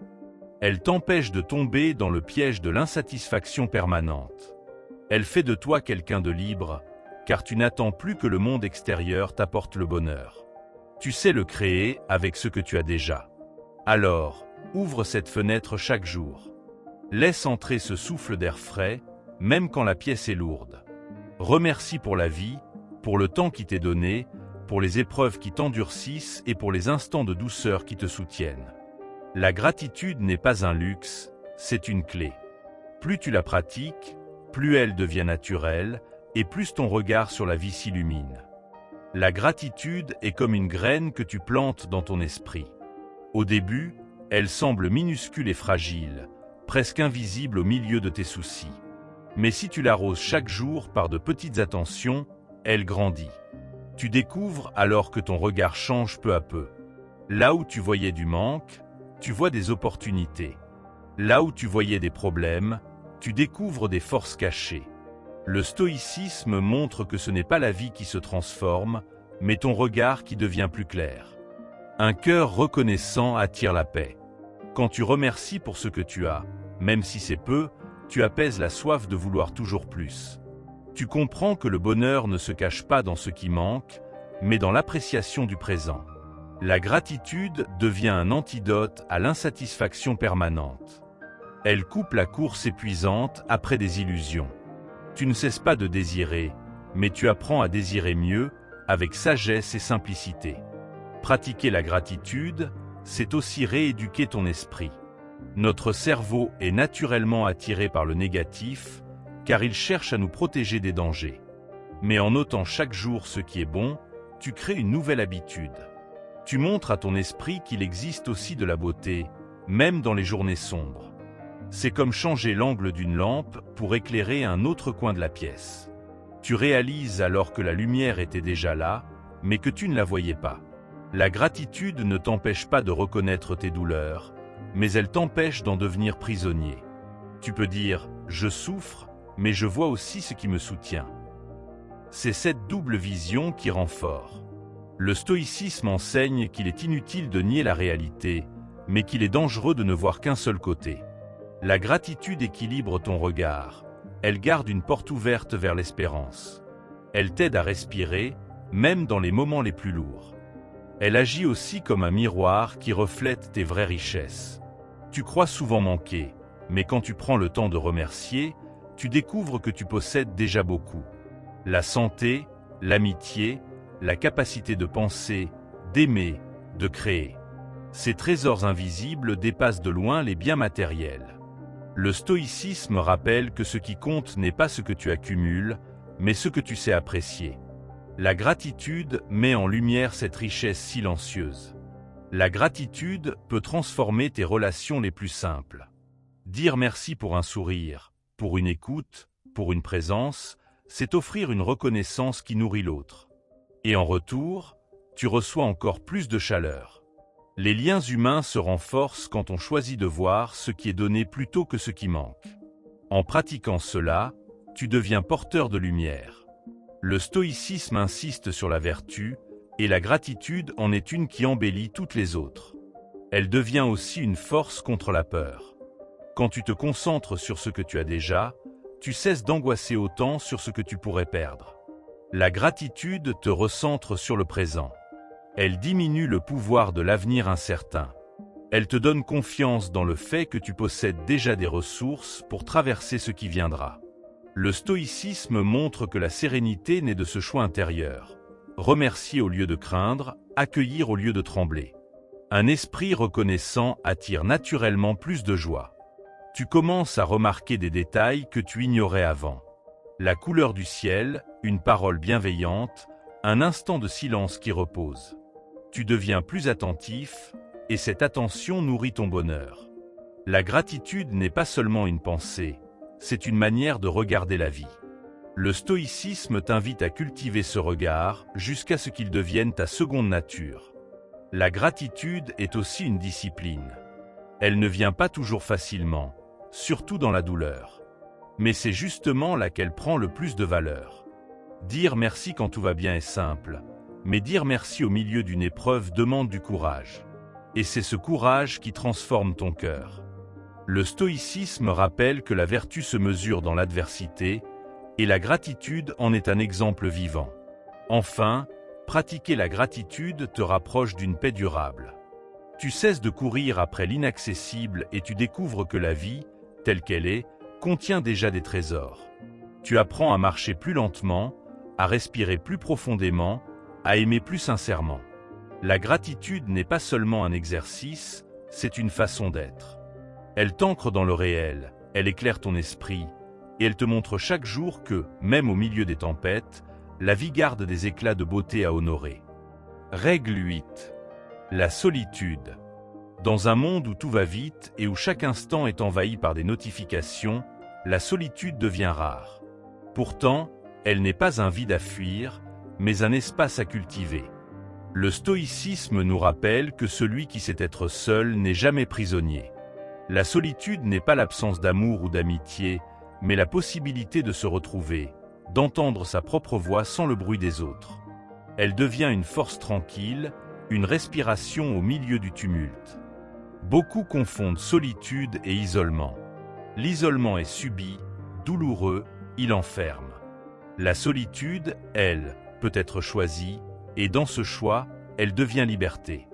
Speaker 1: Elle t'empêche de tomber dans le piège de l'insatisfaction permanente. Elle fait de toi quelqu'un de libre, car tu n'attends plus que le monde extérieur t'apporte le bonheur. Tu sais le créer avec ce que tu as déjà. Alors, ouvre cette fenêtre chaque jour. Laisse entrer ce souffle d'air frais, même quand la pièce est lourde. Remercie pour la vie, pour le temps qui t'est donné, pour les épreuves qui t'endurcissent et pour les instants de douceur qui te soutiennent. La gratitude n'est pas un luxe, c'est une clé. Plus tu la pratiques, plus elle devient naturelle et plus ton regard sur la vie s'illumine. La gratitude est comme une graine que tu plantes dans ton esprit. Au début, elle semble minuscule et fragile, presque invisible au milieu de tes soucis. Mais si tu l'arroses chaque jour par de petites attentions, elle grandit. Tu découvres alors que ton regard change peu à peu. Là où tu voyais du manque, tu vois des opportunités. Là où tu voyais des problèmes, tu découvres des forces cachées. Le stoïcisme montre que ce n'est pas la vie qui se transforme, mais ton regard qui devient plus clair. Un cœur reconnaissant attire la paix. Quand tu remercies pour ce que tu as, même si c'est peu, tu apaises la soif de vouloir toujours plus. Tu comprends que le bonheur ne se cache pas dans ce qui manque, mais dans l'appréciation du présent. La gratitude devient un antidote à l'insatisfaction permanente. Elle coupe la course épuisante après des illusions. Tu ne cesses pas de désirer, mais tu apprends à désirer mieux, avec sagesse et simplicité. Pratiquer la gratitude, c'est aussi rééduquer ton esprit. Notre cerveau est naturellement attiré par le négatif, car il cherche à nous protéger des dangers. Mais en notant chaque jour ce qui est bon, tu crées une nouvelle habitude. Tu montres à ton esprit qu'il existe aussi de la beauté, même dans les journées sombres. C'est comme changer l'angle d'une lampe pour éclairer un autre coin de la pièce. Tu réalises alors que la lumière était déjà là, mais que tu ne la voyais pas. La gratitude ne t'empêche pas de reconnaître tes douleurs, mais elle t'empêche d'en devenir prisonnier. Tu peux dire « je souffre, mais je vois aussi ce qui me soutient ». C'est cette double vision qui rend fort. Le stoïcisme enseigne qu'il est inutile de nier la réalité, mais qu'il est dangereux de ne voir qu'un seul côté. La gratitude équilibre ton regard. Elle garde une porte ouverte vers l'espérance. Elle t'aide à respirer, même dans les moments les plus lourds. Elle agit aussi comme un miroir qui reflète tes vraies richesses. Tu crois souvent manquer, mais quand tu prends le temps de remercier, tu découvres que tu possèdes déjà beaucoup. La santé, l'amitié, la capacité de penser, d'aimer, de créer. Ces trésors invisibles dépassent de loin les biens matériels. Le stoïcisme rappelle que ce qui compte n'est pas ce que tu accumules, mais ce que tu sais apprécier. La gratitude met en lumière cette richesse silencieuse. La gratitude peut transformer tes relations les plus simples. Dire merci pour un sourire, pour une écoute, pour une présence, c'est offrir une reconnaissance qui nourrit l'autre. Et en retour, tu reçois encore plus de chaleur. Les liens humains se renforcent quand on choisit de voir ce qui est donné plutôt que ce qui manque. En pratiquant cela, tu deviens porteur de lumière. Le stoïcisme insiste sur la vertu, et la gratitude en est une qui embellit toutes les autres. Elle devient aussi une force contre la peur. Quand tu te concentres sur ce que tu as déjà, tu cesses d'angoisser autant sur ce que tu pourrais perdre. La gratitude te recentre sur le présent. Elle diminue le pouvoir de l'avenir incertain. Elle te donne confiance dans le fait que tu possèdes déjà des ressources pour traverser ce qui viendra. Le stoïcisme montre que la sérénité naît de ce choix intérieur. Remercier au lieu de craindre, accueillir au lieu de trembler. Un esprit reconnaissant attire naturellement plus de joie. Tu commences à remarquer des détails que tu ignorais avant. La couleur du ciel, une parole bienveillante, un instant de silence qui repose. Tu deviens plus attentif, et cette attention nourrit ton bonheur. La gratitude n'est pas seulement une pensée, c'est une manière de regarder la vie. Le stoïcisme t'invite à cultiver ce regard jusqu'à ce qu'il devienne ta seconde nature. La gratitude est aussi une discipline. Elle ne vient pas toujours facilement, surtout dans la douleur. Mais c'est justement là qu'elle prend le plus de valeur. Dire merci quand tout va bien est simple, mais dire merci au milieu d'une épreuve demande du courage. Et c'est ce courage qui transforme ton cœur. Le stoïcisme rappelle que la vertu se mesure dans l'adversité, et la gratitude en est un exemple vivant. Enfin, pratiquer la gratitude te rapproche d'une paix durable. Tu cesses de courir après l'inaccessible et tu découvres que la vie, telle qu'elle est, contient déjà des trésors. Tu apprends à marcher plus lentement, à respirer plus profondément, à aimer plus sincèrement. La gratitude n'est pas seulement un exercice, c'est une façon d'être. Elle t'ancre dans le réel, elle éclaire ton esprit, et elle te montre chaque jour que, même au milieu des tempêtes, la vie garde des éclats de beauté à honorer. Règle 8. La solitude. Dans un monde où tout va vite et où chaque instant est envahi par des notifications, la solitude devient rare. Pourtant, elle n'est pas un vide à fuir, mais un espace à cultiver. Le stoïcisme nous rappelle que celui qui sait être seul n'est jamais prisonnier. La solitude n'est pas l'absence d'amour ou d'amitié, mais la possibilité de se retrouver, d'entendre sa propre voix sans le bruit des autres. Elle devient une force tranquille, une respiration au milieu du tumulte. Beaucoup confondent solitude et isolement. L'isolement est subi, douloureux, il enferme. La solitude, elle, peut être choisie, et dans ce choix, elle devient liberté.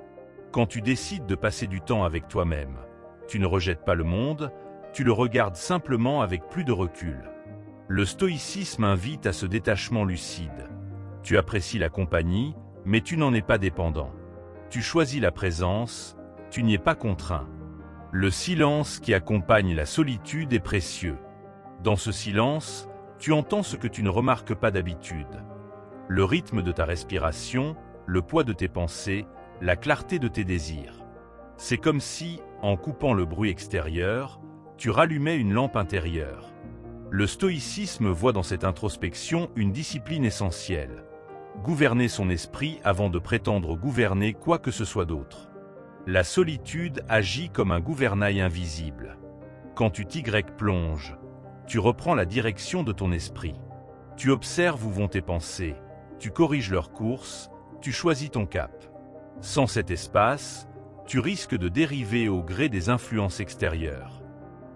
Speaker 1: Quand tu décides de passer du temps avec toi-même, tu ne rejettes pas le monde, tu le regardes simplement avec plus de recul. Le stoïcisme invite à ce détachement lucide. Tu apprécies la compagnie, mais tu n'en es pas dépendant. Tu choisis la présence, tu n'y es pas contraint. Le silence qui accompagne la solitude est précieux. Dans ce silence, tu entends ce que tu ne remarques pas d'habitude. Le rythme de ta respiration, le poids de tes pensées, la clarté de tes désirs. C'est comme si, en coupant le bruit extérieur, tu rallumais une lampe intérieure. Le stoïcisme voit dans cette introspection une discipline essentielle. Gouverner son esprit avant de prétendre gouverner quoi que ce soit d'autre. La solitude agit comme un gouvernail invisible. Quand tu plonges, tu reprends la direction de ton esprit. Tu observes où vont tes pensées, tu corriges leur course, tu choisis ton cap. Sans cet espace, tu risques de dériver au gré des influences extérieures.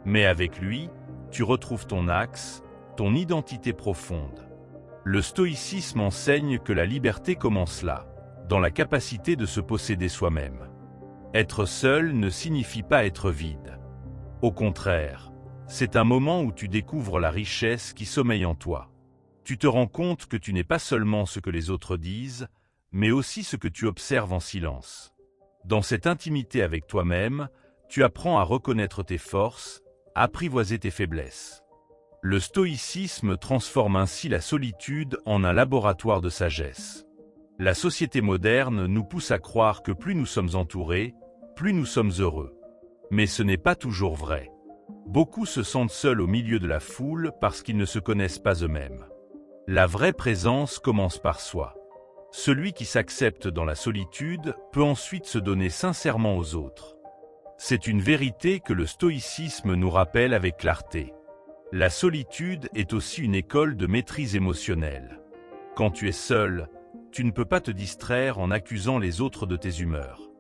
Speaker 1: Mais avec lui, tu retrouves ton axe, ton identité profonde. Le stoïcisme enseigne que la liberté commence là, dans la capacité de se posséder soi-même. Être seul ne signifie pas être vide. Au contraire, c'est un moment où tu découvres la richesse qui sommeille en toi. Tu te rends compte que tu n'es pas seulement ce que les autres disent, mais aussi ce que tu observes en silence. Dans cette intimité avec toi-même, tu apprends à reconnaître tes forces, à apprivoiser tes faiblesses. Le stoïcisme transforme ainsi la solitude en un laboratoire de sagesse. La société moderne nous pousse à croire que plus nous sommes entourés, plus nous sommes heureux. Mais ce n'est pas toujours vrai. Beaucoup se sentent seuls au milieu de la foule parce qu'ils ne se connaissent pas eux-mêmes. La vraie présence commence par soi. Celui qui s'accepte dans la solitude peut ensuite se donner sincèrement aux autres. C'est une vérité que le stoïcisme nous rappelle avec clarté. La solitude est aussi une école de maîtrise émotionnelle. Quand tu es seul, tu ne peux pas te distraire en accusant les autres de tes humeurs.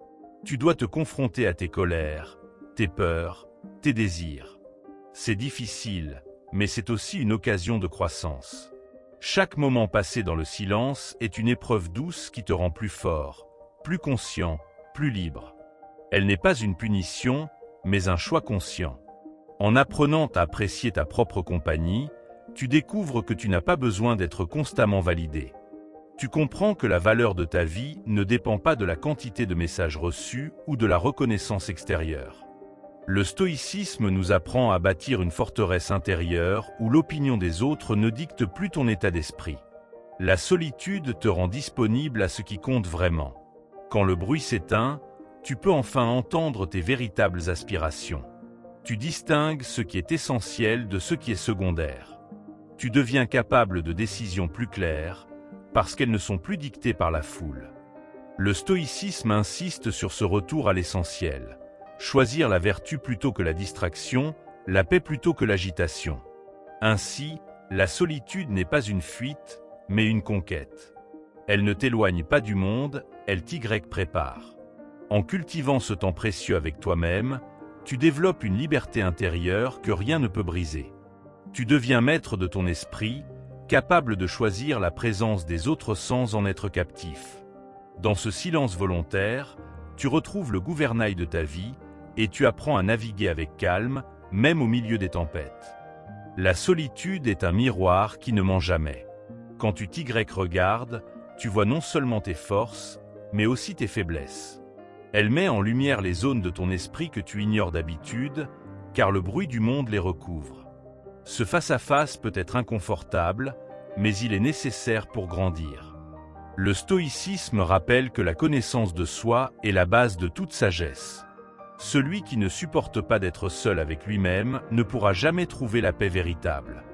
Speaker 1: Tu dois te confronter à tes colères, tes peurs, tes désirs. C'est difficile, mais c'est aussi une occasion de croissance. Chaque moment passé dans le silence est une épreuve douce qui te rend plus fort, plus conscient, plus libre. Elle n'est pas une punition, mais un choix conscient. En apprenant à apprécier ta propre compagnie, tu découvres que tu n'as pas besoin d'être constamment validé. Tu comprends que la valeur de ta vie ne dépend pas de la quantité de messages reçus ou de la reconnaissance extérieure. Le stoïcisme nous apprend à bâtir une forteresse intérieure où l'opinion des autres ne dicte plus ton état d'esprit. La solitude te rend disponible à ce qui compte vraiment. Quand le bruit s'éteint, tu peux enfin entendre tes véritables aspirations. Tu distingues ce qui est essentiel de ce qui est secondaire. Tu deviens capable de décisions plus claires, parce qu'elles ne sont plus dictées par la foule. Le stoïcisme insiste sur ce retour à l'essentiel. Choisir la vertu plutôt que la distraction, la paix plutôt que l'agitation. Ainsi, la solitude n'est pas une fuite, mais une conquête. Elle ne t'éloigne pas du monde, elle t'y prépare. En cultivant ce temps précieux avec toi-même, tu développes une liberté intérieure que rien ne peut briser. Tu deviens maître de ton esprit, capable de choisir la présence des autres sans en être captif. Dans ce silence volontaire, tu retrouves le gouvernail de ta vie et tu apprends à naviguer avec calme, même au milieu des tempêtes. La solitude est un miroir qui ne ment jamais. Quand tu regardes, tu vois non seulement tes forces, mais aussi tes faiblesses. Elle met en lumière les zones de ton esprit que tu ignores d'habitude, car le bruit du monde les recouvre. Ce face-à-face peut être inconfortable, mais il est nécessaire pour grandir. Le stoïcisme rappelle que la connaissance de soi est la base de toute sagesse. Celui qui ne supporte pas d'être seul avec lui-même ne pourra jamais trouver la paix véritable.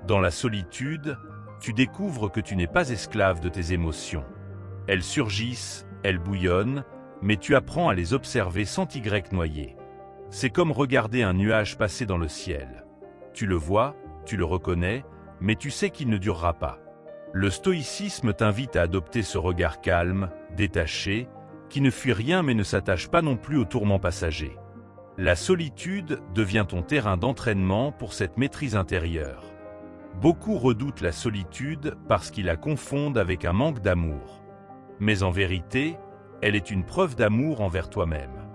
Speaker 1: Dans la solitude, tu découvres que tu n'es pas esclave de tes émotions. Elles surgissent, elles bouillonnent, mais tu apprends à les observer sans t'y noyer. C'est comme regarder un nuage passer dans le ciel. Tu le vois, tu le reconnais, mais tu sais qu'il ne durera pas. Le stoïcisme t'invite à adopter ce regard calme, détaché, qui ne fuit rien mais ne s'attache pas non plus aux tourments passagers. La solitude devient ton terrain d'entraînement pour cette maîtrise intérieure. Beaucoup redoutent la solitude parce qu'ils la confondent avec un manque d'amour. Mais en vérité, Elle est une preuve d'amour envers toi-même.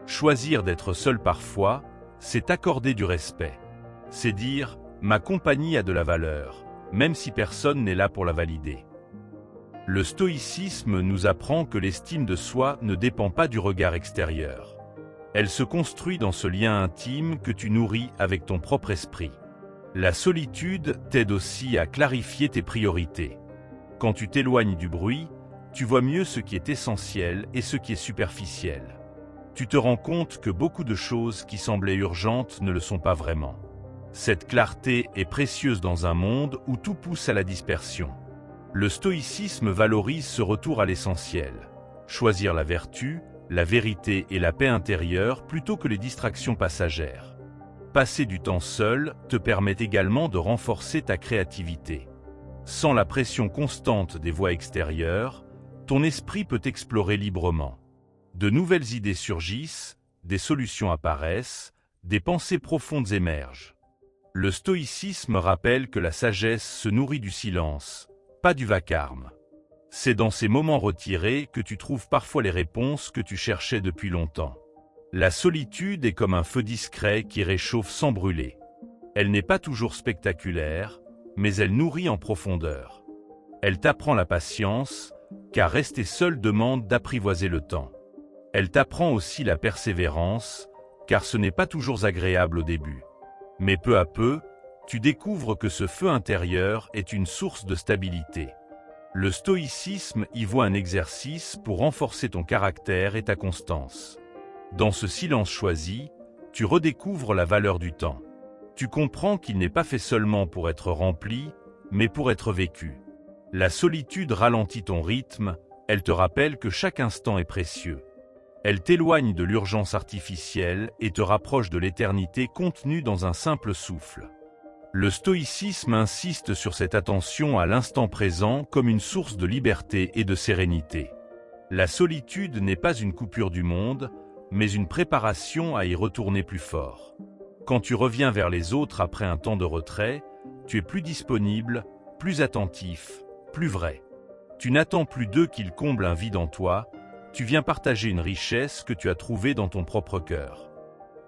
Speaker 1: Choisir d'être seul parfois, c'est accorder du respect. C'est dire « ma compagnie a de la valeur », même si personne n'est là pour la valider. Le stoïcisme nous apprend que l'estime de soi ne dépend pas du regard extérieur. Elle se construit dans ce lien intime que tu nourris avec ton propre esprit. La solitude t'aide aussi à clarifier tes priorités. Quand tu t'éloignes du bruit, tu vois mieux ce qui est essentiel et ce qui est superficiel. Tu te rends compte que beaucoup de choses qui semblaient urgentes ne le sont pas vraiment. Cette clarté est précieuse dans un monde où tout pousse à la dispersion. Le stoïcisme valorise ce retour à l'essentiel. Choisir la vertu, la vérité et la paix intérieure plutôt que les distractions passagères. Passer du temps seul te permet également de renforcer ta créativité. Sans la pression constante des voix extérieures, ton esprit peut explorer librement. De nouvelles idées surgissent, des solutions apparaissent, des pensées profondes émergent. Le stoïcisme rappelle que la sagesse se nourrit du silence, pas du vacarme. C'est dans ces moments retirés que tu trouves parfois les réponses que tu cherchais depuis longtemps. La solitude est comme un feu discret qui réchauffe sans brûler. Elle n'est pas toujours spectaculaire, mais elle nourrit en profondeur. Elle t'apprend la patience, car rester seul demande d'apprivoiser le temps. Elle t'apprend aussi la persévérance, car ce n'est pas toujours agréable au début. Mais peu à peu, tu découvres que ce feu intérieur est une source de stabilité. Le stoïcisme y voit un exercice pour renforcer ton caractère et ta constance. Dans ce silence choisi, tu redécouvres la valeur du temps. Tu comprends qu'il n'est pas fait seulement pour être rempli, mais pour être vécu. La solitude ralentit ton rythme, elle te rappelle que chaque instant est précieux. Elle t'éloigne de l'urgence artificielle et te rapproche de l'éternité contenue dans un simple souffle. Le stoïcisme insiste sur cette attention à l'instant présent comme une source de liberté et de sérénité. La solitude n'est pas une coupure du monde, mais une préparation à y retourner plus fort. Quand tu reviens vers les autres après un temps de retrait, tu es plus disponible, plus attentif, plus vrai. Tu n'attends plus d'eux qu'ils comblent un vide en toi, tu viens partager une richesse que tu as trouvée dans ton propre cœur.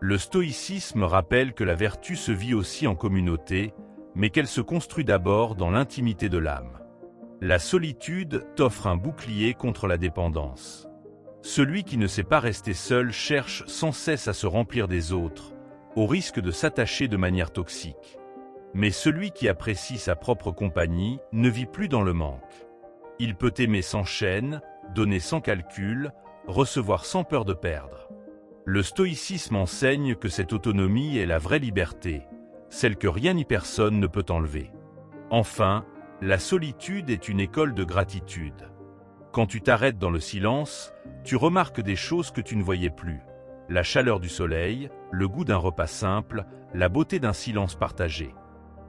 Speaker 1: Le stoïcisme rappelle que la vertu se vit aussi en communauté, mais qu'elle se construit d'abord dans l'intimité de l'âme. La solitude t'offre un bouclier contre la dépendance. Celui qui ne sait pas rester seul cherche sans cesse à se remplir des autres, au risque de s'attacher de manière toxique. Mais celui qui apprécie sa propre compagnie ne vit plus dans le manque. Il peut aimer sans chaîne, donner sans calcul, recevoir sans peur de perdre. Le stoïcisme enseigne que cette autonomie est la vraie liberté, celle que rien ni personne ne peut enlever. Enfin, la solitude est une école de gratitude. Quand tu t'arrêtes dans le silence, tu remarques des choses que tu ne voyais plus. La chaleur du soleil, le goût d'un repas simple, la beauté d'un silence partagé.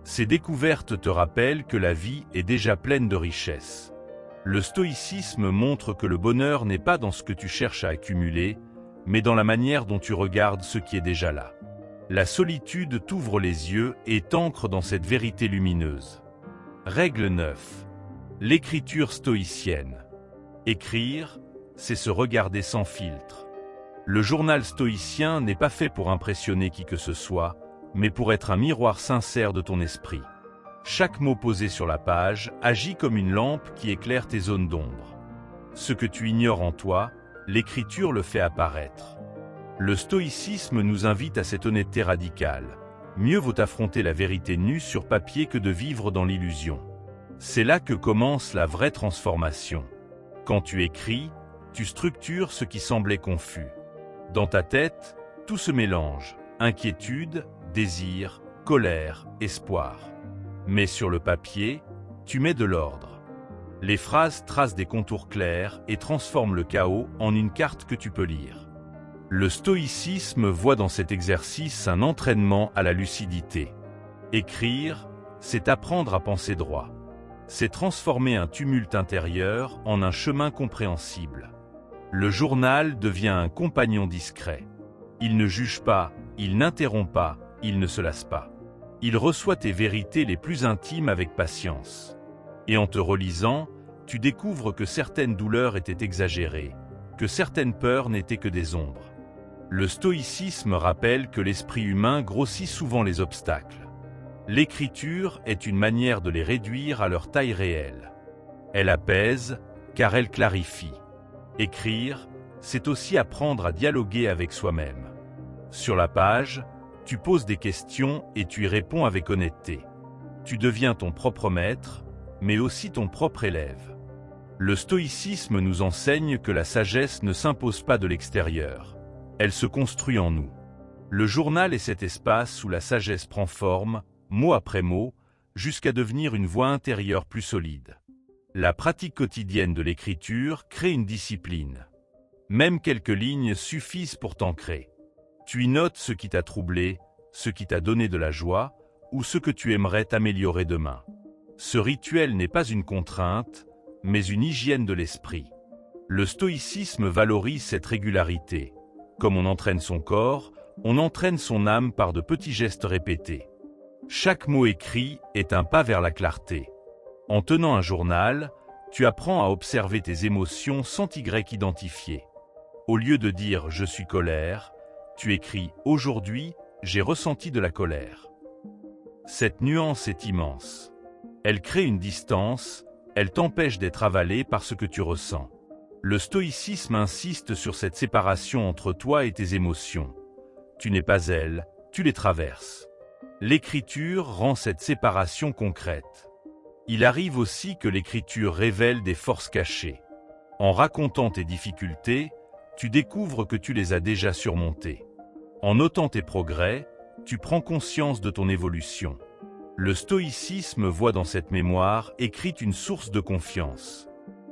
Speaker 1: Ces découvertes te rappellent que la vie est déjà pleine de richesses. Le stoïcisme montre que le bonheur n'est pas dans ce que tu cherches à accumuler, mais dans la manière dont tu regardes ce qui est déjà là. La solitude t'ouvre les yeux et t'ancre dans cette vérité lumineuse. Règle 9. L'écriture stoïcienne. Écrire, c'est se regarder sans filtre. Le journal stoïcien n'est pas fait pour impressionner qui que ce soit, mais pour être un miroir sincère de ton esprit. Chaque mot posé sur la page agit comme une lampe qui éclaire tes zones d'ombre. Ce que tu ignores en toi, l'écriture le fait apparaître. Le stoïcisme nous invite à cette honnêteté radicale. Mieux vaut affronter la vérité nue sur papier que de vivre dans l'illusion. C'est là que commence la vraie transformation. Quand tu écris, tu structures ce qui semblait confus. Dans ta tête, tout se mélange, inquiétude, désir, colère, espoir. Mais sur le papier, tu mets de l'ordre. Les phrases tracent des contours clairs et transforment le chaos en une carte que tu peux lire. Le stoïcisme voit dans cet exercice un entraînement à la lucidité. Écrire, c'est apprendre à penser droit. C'est transformer un tumulte intérieur en un chemin compréhensible. Le journal devient un compagnon discret. Il ne juge pas, il n'interrompt pas, il ne se lasse pas. Il reçoit tes vérités les plus intimes avec patience. Et en te relisant, tu découvres que certaines douleurs étaient exagérées, que certaines peurs n'étaient que des ombres. Le stoïcisme rappelle que l'esprit humain grossit souvent les obstacles. L'écriture est une manière de les réduire à leur taille réelle. Elle apaise, car elle clarifie. Écrire, c'est aussi apprendre à dialoguer avec soi-même. Sur la page, tu poses des questions et tu y réponds avec honnêteté. Tu deviens ton propre maître, mais aussi ton propre élève. Le stoïcisme nous enseigne que la sagesse ne s'impose pas de l'extérieur. Elle se construit en nous. Le journal est cet espace où la sagesse prend forme, mot après mot, jusqu'à devenir une voix intérieure plus solide. La pratique quotidienne de l'écriture crée une discipline. Même quelques lignes suffisent pour t'ancrer. Tu y notes ce qui t'a troublé, ce qui t'a donné de la joie, ou ce que tu aimerais t'améliorer demain. Ce rituel n'est pas une contrainte, mais une hygiène de l'esprit. Le stoïcisme valorise cette régularité. Comme on entraîne son corps, on entraîne son âme par de petits gestes répétés. Chaque mot écrit est un pas vers la clarté. En tenant un journal, tu apprends à observer tes émotions sans t'y identifier. Au lieu de dire « je suis colère », tu écris « aujourd'hui, j'ai ressenti de la colère ». Cette nuance est immense. Elle crée une distance, elle t'empêche d'être avalé par ce que tu ressens. Le stoïcisme insiste sur cette séparation entre toi et tes émotions. Tu n'es pas elles, tu les traverses. L'écriture rend cette séparation concrète. Il arrive aussi que l'écriture révèle des forces cachées. En racontant tes difficultés, tu découvres que tu les as déjà surmontées. En notant tes progrès, tu prends conscience de ton évolution. Le stoïcisme voit dans cette mémoire écrite une source de confiance.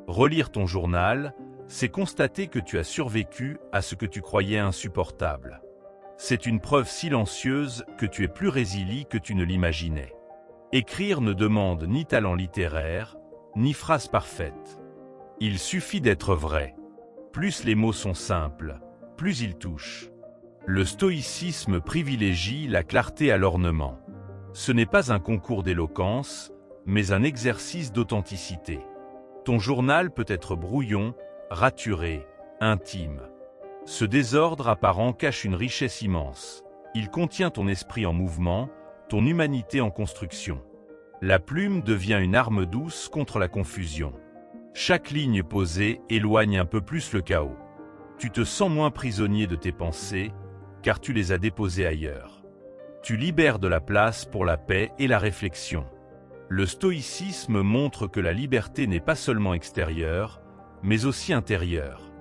Speaker 1: Relire ton journal, c'est constater que tu as survécu à ce que tu croyais insupportable. C'est une preuve silencieuse que tu es plus résilient que tu ne l'imaginais. Écrire ne demande ni talent littéraire, ni phrase parfaite. Il suffit d'être vrai. Plus les mots sont simples, plus ils touchent. Le stoïcisme privilégie la clarté à l'ornement. Ce n'est pas un concours d'éloquence, mais un exercice d'authenticité. Ton journal peut être brouillon, raturé, intime. Ce désordre apparent cache une richesse immense. Il contient ton esprit en mouvement, ton humanité en construction. La plume devient une arme douce contre la confusion. Chaque ligne posée éloigne un peu plus le chaos. Tu te sens moins prisonnier de tes pensées, car tu les as déposées ailleurs. Tu libères de la place pour la paix et la réflexion. Le stoïcisme montre que la liberté n'est pas seulement extérieure, mais aussi intérieure.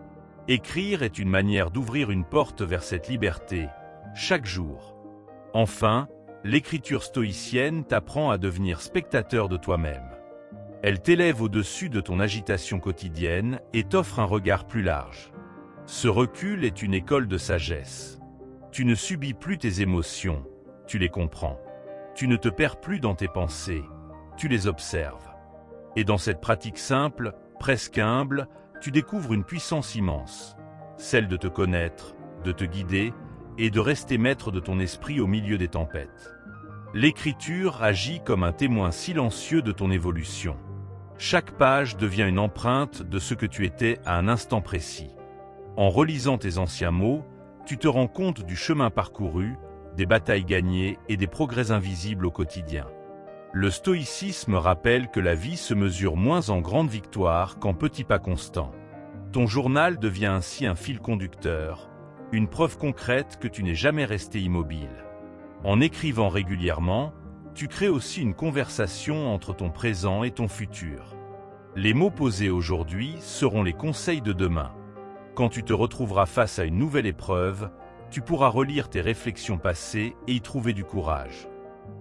Speaker 1: Écrire est une manière d'ouvrir une porte vers cette liberté, chaque jour. Enfin, l'écriture stoïcienne t'apprend à devenir spectateur de toi-même. Elle t'élève au-dessus de ton agitation quotidienne et t'offre un regard plus large. Ce recul est une école de sagesse. Tu ne subis plus tes émotions, tu les comprends. Tu ne te perds plus dans tes pensées, tu les observes. Et dans cette pratique simple, presque humble, tu découvres une puissance immense, celle de te connaître, de te guider et de rester maître de ton esprit au milieu des tempêtes. L'écriture agit comme un témoin silencieux de ton évolution. Chaque page devient une empreinte de ce que tu étais à un instant précis. En relisant tes anciens mots, tu te rends compte du chemin parcouru, des batailles gagnées et des progrès invisibles au quotidien. Le stoïcisme rappelle que la vie se mesure moins en grandes victoires qu'en petits pas constants. Ton journal devient ainsi un fil conducteur, une preuve concrète que tu n'es jamais resté immobile. En écrivant régulièrement, tu crées aussi une conversation entre ton présent et ton futur. Les mots posés aujourd'hui seront les conseils de demain. Quand tu te retrouveras face à une nouvelle épreuve, tu pourras relire tes réflexions passées et y trouver du courage.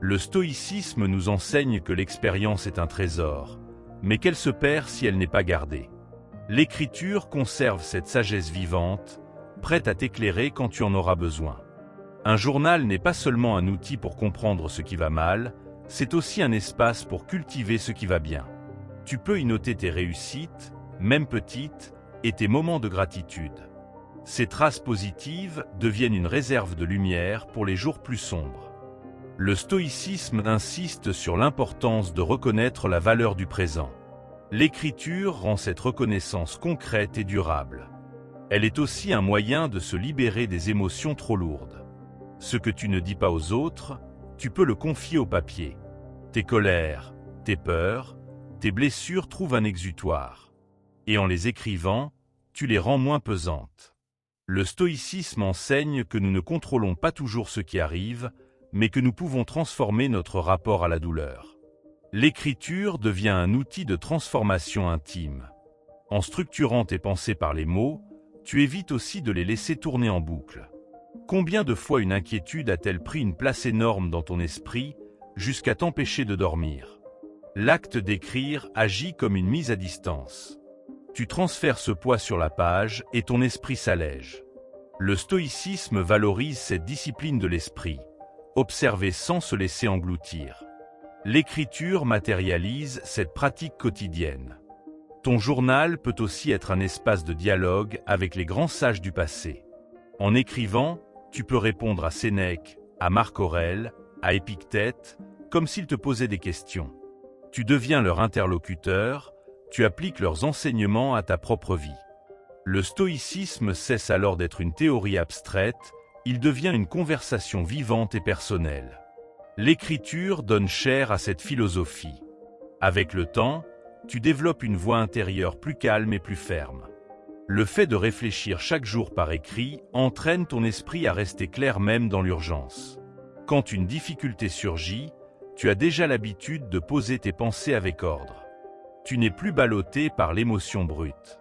Speaker 1: Le stoïcisme nous enseigne que l'expérience est un trésor, mais qu'elle se perd si elle n'est pas gardée. L'écriture conserve cette sagesse vivante, prête à t'éclairer quand tu en auras besoin. Un journal n'est pas seulement un outil pour comprendre ce qui va mal, c'est aussi un espace pour cultiver ce qui va bien. Tu peux y noter tes réussites, même petites, et tes moments de gratitude. Ces traces positives deviennent une réserve de lumière pour les jours plus sombres. Le stoïcisme insiste sur l'importance de reconnaître la valeur du présent. L'écriture rend cette reconnaissance concrète et durable. Elle est aussi un moyen de se libérer des émotions trop lourdes. Ce que tu ne dis pas aux autres, tu peux le confier au papier. Tes colères, tes peurs, tes blessures trouvent un exutoire. Et en les écrivant, tu les rends moins pesantes. Le stoïcisme enseigne que nous ne contrôlons pas toujours ce qui arrive, mais que nous pouvons transformer notre rapport à la douleur. L'écriture devient un outil de transformation intime. En structurant tes pensées par les mots, tu évites aussi de les laisser tourner en boucle. Combien de fois une inquiétude a-t-elle pris une place énorme dans ton esprit, jusqu'à t'empêcher de dormir? L'acte d'écrire agit comme une mise à distance. Tu transfères ce poids sur la page et ton esprit s'allège. Le stoïcisme valorise cette discipline de l'esprit. Observer sans se laisser engloutir. L'écriture matérialise cette pratique quotidienne. Ton journal peut aussi être un espace de dialogue avec les grands sages du passé. En écrivant, tu peux répondre à Sénèque, à Marc Aurèle, à Épictète, comme s'ils te posaient des questions. Tu deviens leur interlocuteur, tu appliques leurs enseignements à ta propre vie. Le stoïcisme cesse alors d'être une théorie abstraite, il devient une conversation vivante et personnelle. L'écriture donne chair à cette philosophie. Avec le temps, tu développes une voix intérieure plus calme et plus ferme. Le fait de réfléchir chaque jour par écrit entraîne ton esprit à rester clair même dans l'urgence. Quand une difficulté surgit, tu as déjà l'habitude de poser tes pensées avec ordre. Tu n'es plus ballotté par l'émotion brute.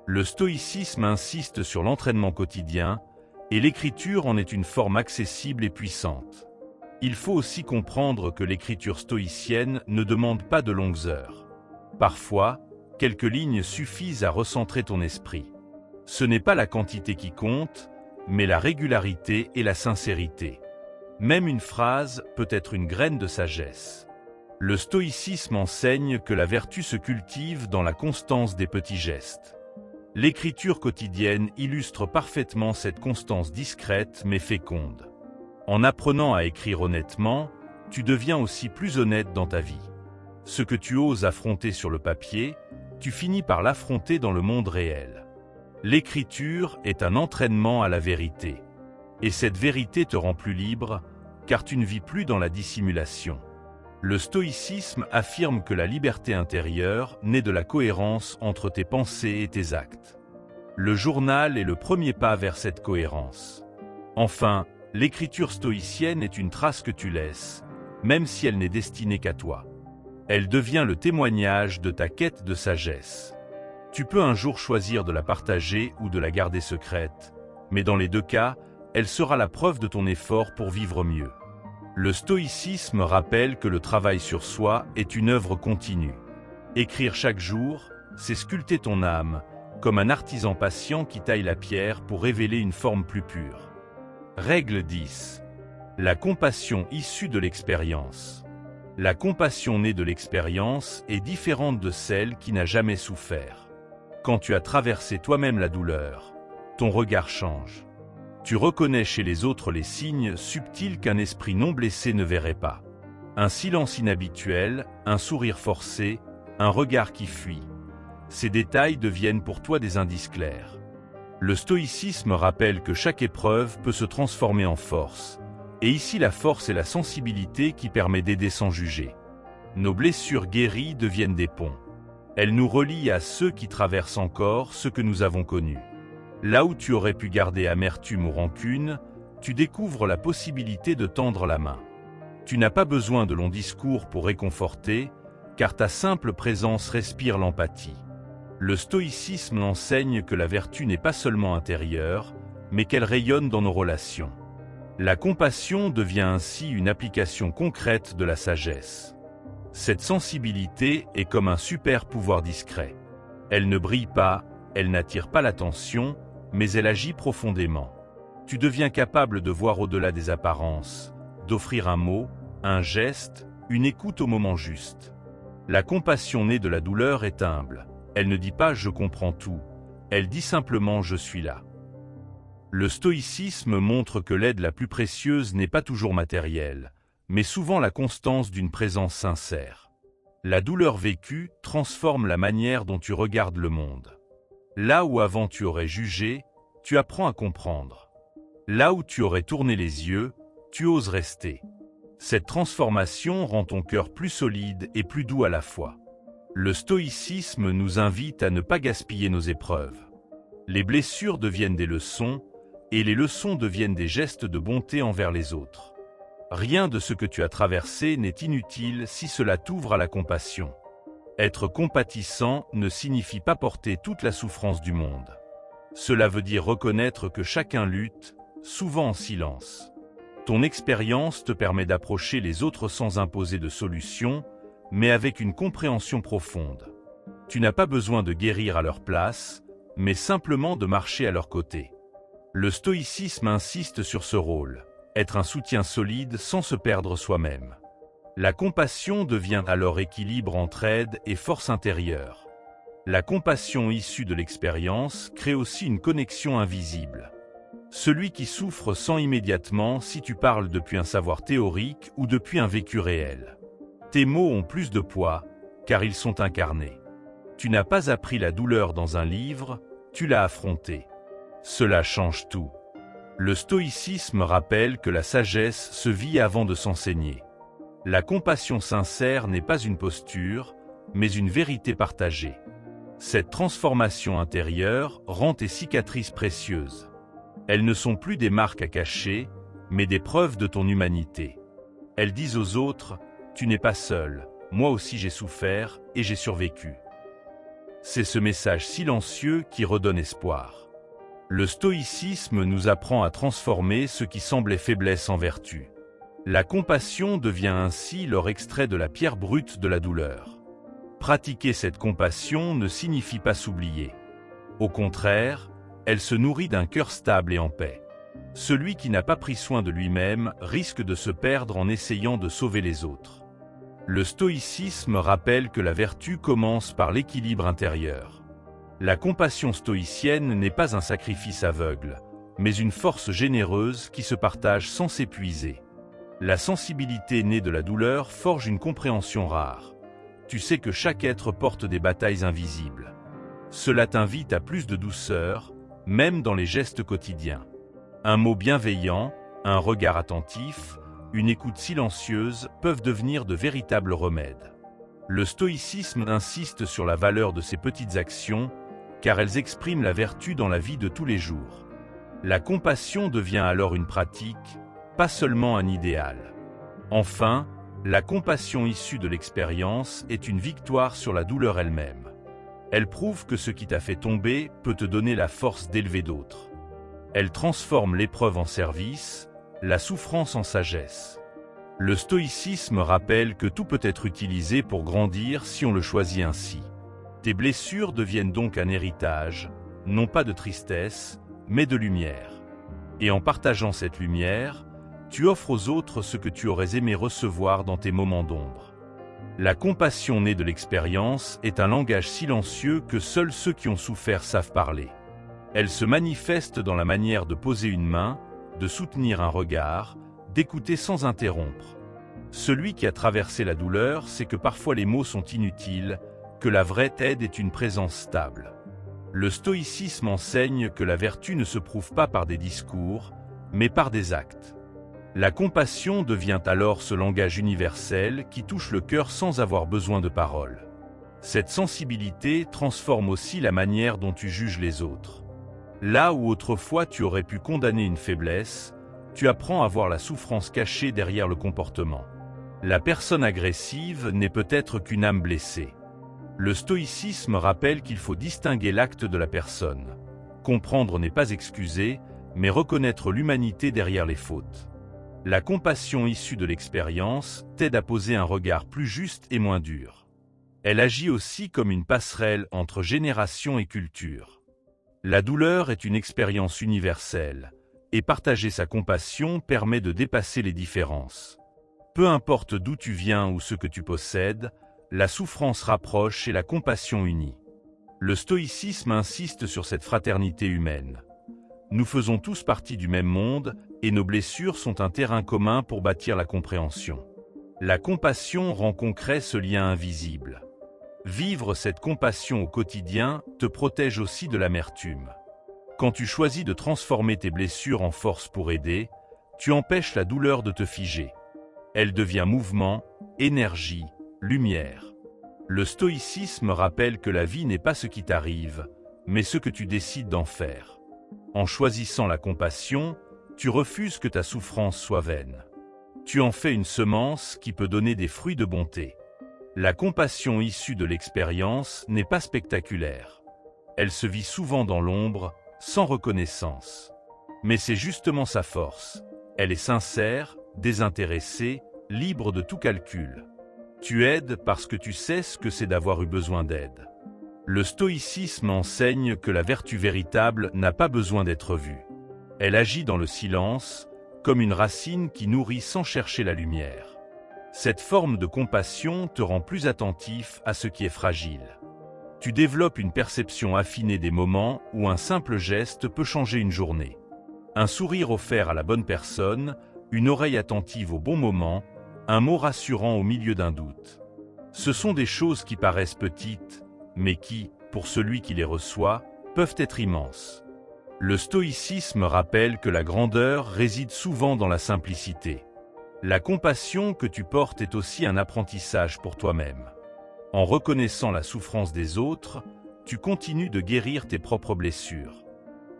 Speaker 1: Le stoïcisme insiste sur l'entraînement quotidien, et l'écriture en est une forme accessible et puissante. Il faut aussi comprendre que l'écriture stoïcienne ne demande pas de longues heures. Parfois, quelques lignes suffisent à recentrer ton esprit. Ce n'est pas la quantité qui compte, mais la régularité et la sincérité. Même une phrase peut être une graine de sagesse. Le stoïcisme enseigne que la vertu se cultive dans la constance des petits gestes. L'écriture quotidienne illustre parfaitement cette constance discrète mais féconde. En apprenant à écrire honnêtement, tu deviens aussi plus honnête dans ta vie. Ce que tu oses affronter sur le papier, tu finis par l'affronter dans le monde réel. L'écriture est un entraînement à la vérité. Et cette vérité te rend plus libre, car tu ne vis plus dans la dissimulation. Le stoïcisme affirme que la liberté intérieure naît de la cohérence entre tes pensées et tes actes. Le journal est le premier pas vers cette cohérence. Enfin, l'écriture stoïcienne est une trace que tu laisses, même si elle n'est destinée qu'à toi. Elle devient le témoignage de ta quête de sagesse. Tu peux un jour choisir de la partager ou de la garder secrète, mais dans les deux cas, elle sera la preuve de ton effort pour vivre mieux. Le stoïcisme rappelle que le travail sur soi est une œuvre continue. Écrire chaque jour, c'est sculpter ton âme, comme un artisan patient qui taille la pierre pour révéler une forme plus pure. Règle 10. La compassion issue de l'expérience. La compassion née de l'expérience est différente de celle qui n'a jamais souffert. Quand tu as traversé toi-même la douleur, ton regard change. Tu reconnais chez les autres les signes subtils qu'un esprit non blessé ne verrait pas. Un silence inhabituel, un sourire forcé, un regard qui fuit. Ces détails deviennent pour toi des indices clairs. Le stoïcisme rappelle que chaque épreuve peut se transformer en force. Et ici la force est la sensibilité qui permet d'aider sans juger. Nos blessures guéries deviennent des ponts. Elles nous relient à ceux qui traversent encore ce que nous avons connu. Là où tu aurais pu garder amertume ou rancune, tu découvres la possibilité de tendre la main. Tu n'as pas besoin de longs discours pour réconforter, car ta simple présence respire l'empathie. Le stoïcisme enseigne que la vertu n'est pas seulement intérieure, mais qu'elle rayonne dans nos relations. La compassion devient ainsi une application concrète de la sagesse. Cette sensibilité est comme un super pouvoir discret. Elle ne brille pas, elle n'attire pas l'attention, mais elle agit profondément. Tu deviens capable de voir au-delà des apparences, d'offrir un mot, un geste, une écoute au moment juste. La compassion née de la douleur est humble. Elle ne dit pas « je comprends tout », elle dit simplement « je suis là ». Le stoïcisme montre que l'aide la plus précieuse n'est pas toujours matérielle, mais souvent la constance d'une présence sincère. La douleur vécue transforme la manière dont tu regardes le monde. Là où avant tu aurais jugé, tu apprends à comprendre. Là où tu aurais tourné les yeux, tu oses rester. Cette transformation rend ton cœur plus solide et plus doux à la fois. Le stoïcisme nous invite à ne pas gaspiller nos épreuves. Les blessures deviennent des leçons, et les leçons deviennent des gestes de bonté envers les autres. Rien de ce que tu as traversé n'est inutile si cela t'ouvre à la compassion. Être compatissant ne signifie pas porter toute la souffrance du monde. Cela veut dire reconnaître que chacun lutte, souvent en silence. Ton expérience te permet d'approcher les autres sans imposer de solution, mais avec une compréhension profonde. Tu n'as pas besoin de guérir à leur place, mais simplement de marcher à leur côté. Le stoïcisme insiste sur ce rôle, être un soutien solide sans se perdre soi-même. La compassion devient alors équilibre entre aide et force intérieure. La compassion issue de l'expérience crée aussi une connexion invisible. Celui qui souffre sent immédiatement si tu parles depuis un savoir théorique ou depuis un vécu réel. Tes mots ont plus de poids, car ils sont incarnés. Tu n'as pas appris la douleur dans un livre, tu l'as affrontée. Cela change tout. Le stoïcisme rappelle que la sagesse se vit avant de s'enseigner. La compassion sincère n'est pas une posture, mais une vérité partagée. Cette transformation intérieure rend tes cicatrices précieuses. Elles ne sont plus des marques à cacher, mais des preuves de ton humanité. Elles disent aux autres, « Tu n'es pas seul, moi aussi j'ai souffert et j'ai survécu ». C'est ce message silencieux qui redonne espoir. Le stoïcisme nous apprend à transformer ce qui semblait faiblesse en vertu. La compassion devient ainsi leur extrait de la pierre brute de la douleur. Pratiquer cette compassion ne signifie pas s'oublier. Au contraire, elle se nourrit d'un cœur stable et en paix. Celui qui n'a pas pris soin de lui-même risque de se perdre en essayant de sauver les autres. Le stoïcisme rappelle que la vertu commence par l'équilibre intérieur. La compassion stoïcienne n'est pas un sacrifice aveugle, mais une force généreuse qui se partage sans s'épuiser. La sensibilité née de la douleur forge une compréhension rare. Tu sais que chaque être porte des batailles invisibles. Cela t'invite à plus de douceur, même dans les gestes quotidiens. Un mot bienveillant, un regard attentif, une écoute silencieuse peuvent devenir de véritables remèdes. Le stoïcisme insiste sur la valeur de ces petites actions, car elles expriment la vertu dans la vie de tous les jours. La compassion devient alors une pratique, pas seulement un idéal. Enfin, la compassion issue de l'expérience est une victoire sur la douleur elle-même. Elle prouve que ce qui t'a fait tomber peut te donner la force d'élever d'autres. Elle transforme l'épreuve en service, la souffrance en sagesse. Le stoïcisme rappelle que tout peut être utilisé pour grandir si on le choisit ainsi. Tes blessures deviennent donc un héritage, non pas de tristesse, mais de lumière. Et en partageant cette lumière, tu offres aux autres ce que tu aurais aimé recevoir dans tes moments d'ombre. La compassion née de l'expérience est un langage silencieux que seuls ceux qui ont souffert savent parler. Elle se manifeste dans la manière de poser une main, de soutenir un regard, d'écouter sans interrompre. Celui qui a traversé la douleur sait que parfois les mots sont inutiles, que la vraie aide est une présence stable. Le stoïcisme enseigne que la vertu ne se prouve pas par des discours, mais par des actes. La compassion devient alors ce langage universel qui touche le cœur sans avoir besoin de paroles. Cette sensibilité transforme aussi la manière dont tu juges les autres. Là où autrefois tu aurais pu condamner une faiblesse, tu apprends à voir la souffrance cachée derrière le comportement. La personne agressive n'est peut-être qu'une âme blessée. Le stoïcisme rappelle qu'il faut distinguer l'acte de la personne. Comprendre n'est pas excuser, mais reconnaître l'humanité derrière les fautes. La compassion issue de l'expérience t'aide à poser un regard plus juste et moins dur. Elle agit aussi comme une passerelle entre générations et cultures. La douleur est une expérience universelle, et partager sa compassion permet de dépasser les différences. Peu importe d'où tu viens ou ce que tu possèdes, la souffrance rapproche et la compassion unit. Le stoïcisme insiste sur cette fraternité humaine. Nous faisons tous partie du même monde et nos blessures sont un terrain commun pour bâtir la compréhension. La compassion rend concret ce lien invisible. Vivre cette compassion au quotidien te protège aussi de l'amertume. Quand tu choisis de transformer tes blessures en force pour aider, tu empêches la douleur de te figer. Elle devient mouvement, énergie, lumière. Le stoïcisme rappelle que la vie n'est pas ce qui t'arrive, mais ce que tu décides d'en faire. En choisissant la compassion, tu refuses que ta souffrance soit vaine. Tu en fais une semence qui peut donner des fruits de bonté. La compassion issue de l'expérience n'est pas spectaculaire. Elle se vit souvent dans l'ombre, sans reconnaissance. Mais c'est justement sa force. Elle est sincère, désintéressée, libre de tout calcul. Tu aides parce que tu sais ce que c'est d'avoir eu besoin d'aide. Le stoïcisme enseigne que la vertu véritable n'a pas besoin d'être vue. Elle agit dans le silence, comme une racine qui nourrit sans chercher la lumière. Cette forme de compassion te rend plus attentif à ce qui est fragile. Tu développes une perception affinée des moments où un simple geste peut changer une journée. Un sourire offert à la bonne personne, une oreille attentive au bon moment, un mot rassurant au milieu d'un doute. Ce sont des choses qui paraissent petites, mais qui, pour celui qui les reçoit, peuvent être immenses. Le stoïcisme rappelle que la grandeur réside souvent dans la simplicité. La compassion que tu portes est aussi un apprentissage pour toi-même. En reconnaissant la souffrance des autres, tu continues de guérir tes propres blessures.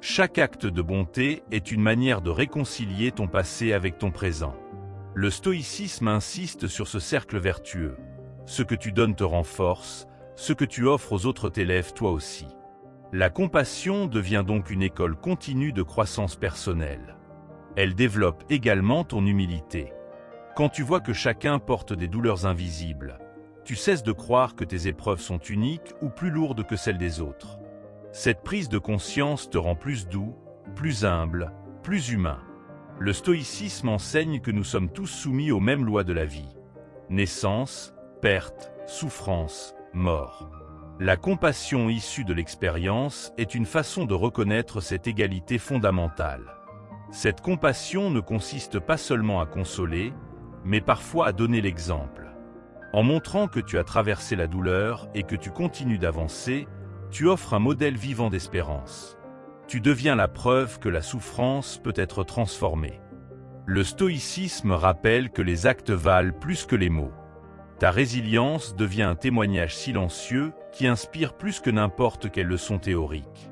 Speaker 1: Chaque acte de bonté est une manière de réconcilier ton passé avec ton présent. Le stoïcisme insiste sur ce cercle vertueux. Ce que tu donnes te renforce, ce que tu offres aux autres t'élève toi aussi. La compassion devient donc une école continue de croissance personnelle. Elle développe également ton humilité. Quand tu vois que chacun porte des douleurs invisibles, tu cesses de croire que tes épreuves sont uniques ou plus lourdes que celles des autres. Cette prise de conscience te rend plus doux, plus humble, plus humain. Le stoïcisme enseigne que nous sommes tous soumis aux mêmes lois de la vie. Naissance, perte, souffrance, mort. La compassion issue de l'expérience est une façon de reconnaître cette égalité fondamentale. Cette compassion ne consiste pas seulement à consoler, mais parfois à donner l'exemple. En montrant que tu as traversé la douleur et que tu continues d'avancer, tu offres un modèle vivant d'espérance. Tu deviens la preuve que la souffrance peut être transformée. Le stoïcisme rappelle que les actes valent plus que les mots. Ta résilience devient un témoignage silencieux qui inspire plus que n'importe quelle leçon théorique.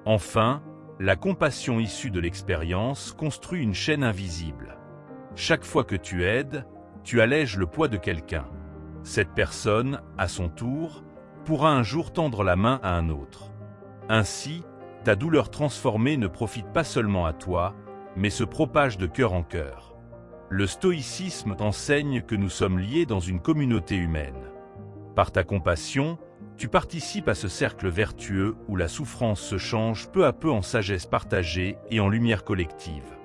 Speaker 1: Enfin, la compassion issue de l'expérience construit une chaîne invisible. Chaque fois que tu aides, tu allèges le poids de quelqu'un. Cette personne, à son tour, pourra un jour tendre la main à un autre. Ainsi, ta douleur transformée ne profite pas seulement à toi, mais se propage de cœur en cœur. Le stoïcisme enseigne que nous sommes liés dans une communauté humaine. Par ta compassion, tu participes à ce cercle vertueux où la souffrance se change peu à peu en sagesse partagée et en lumière collective.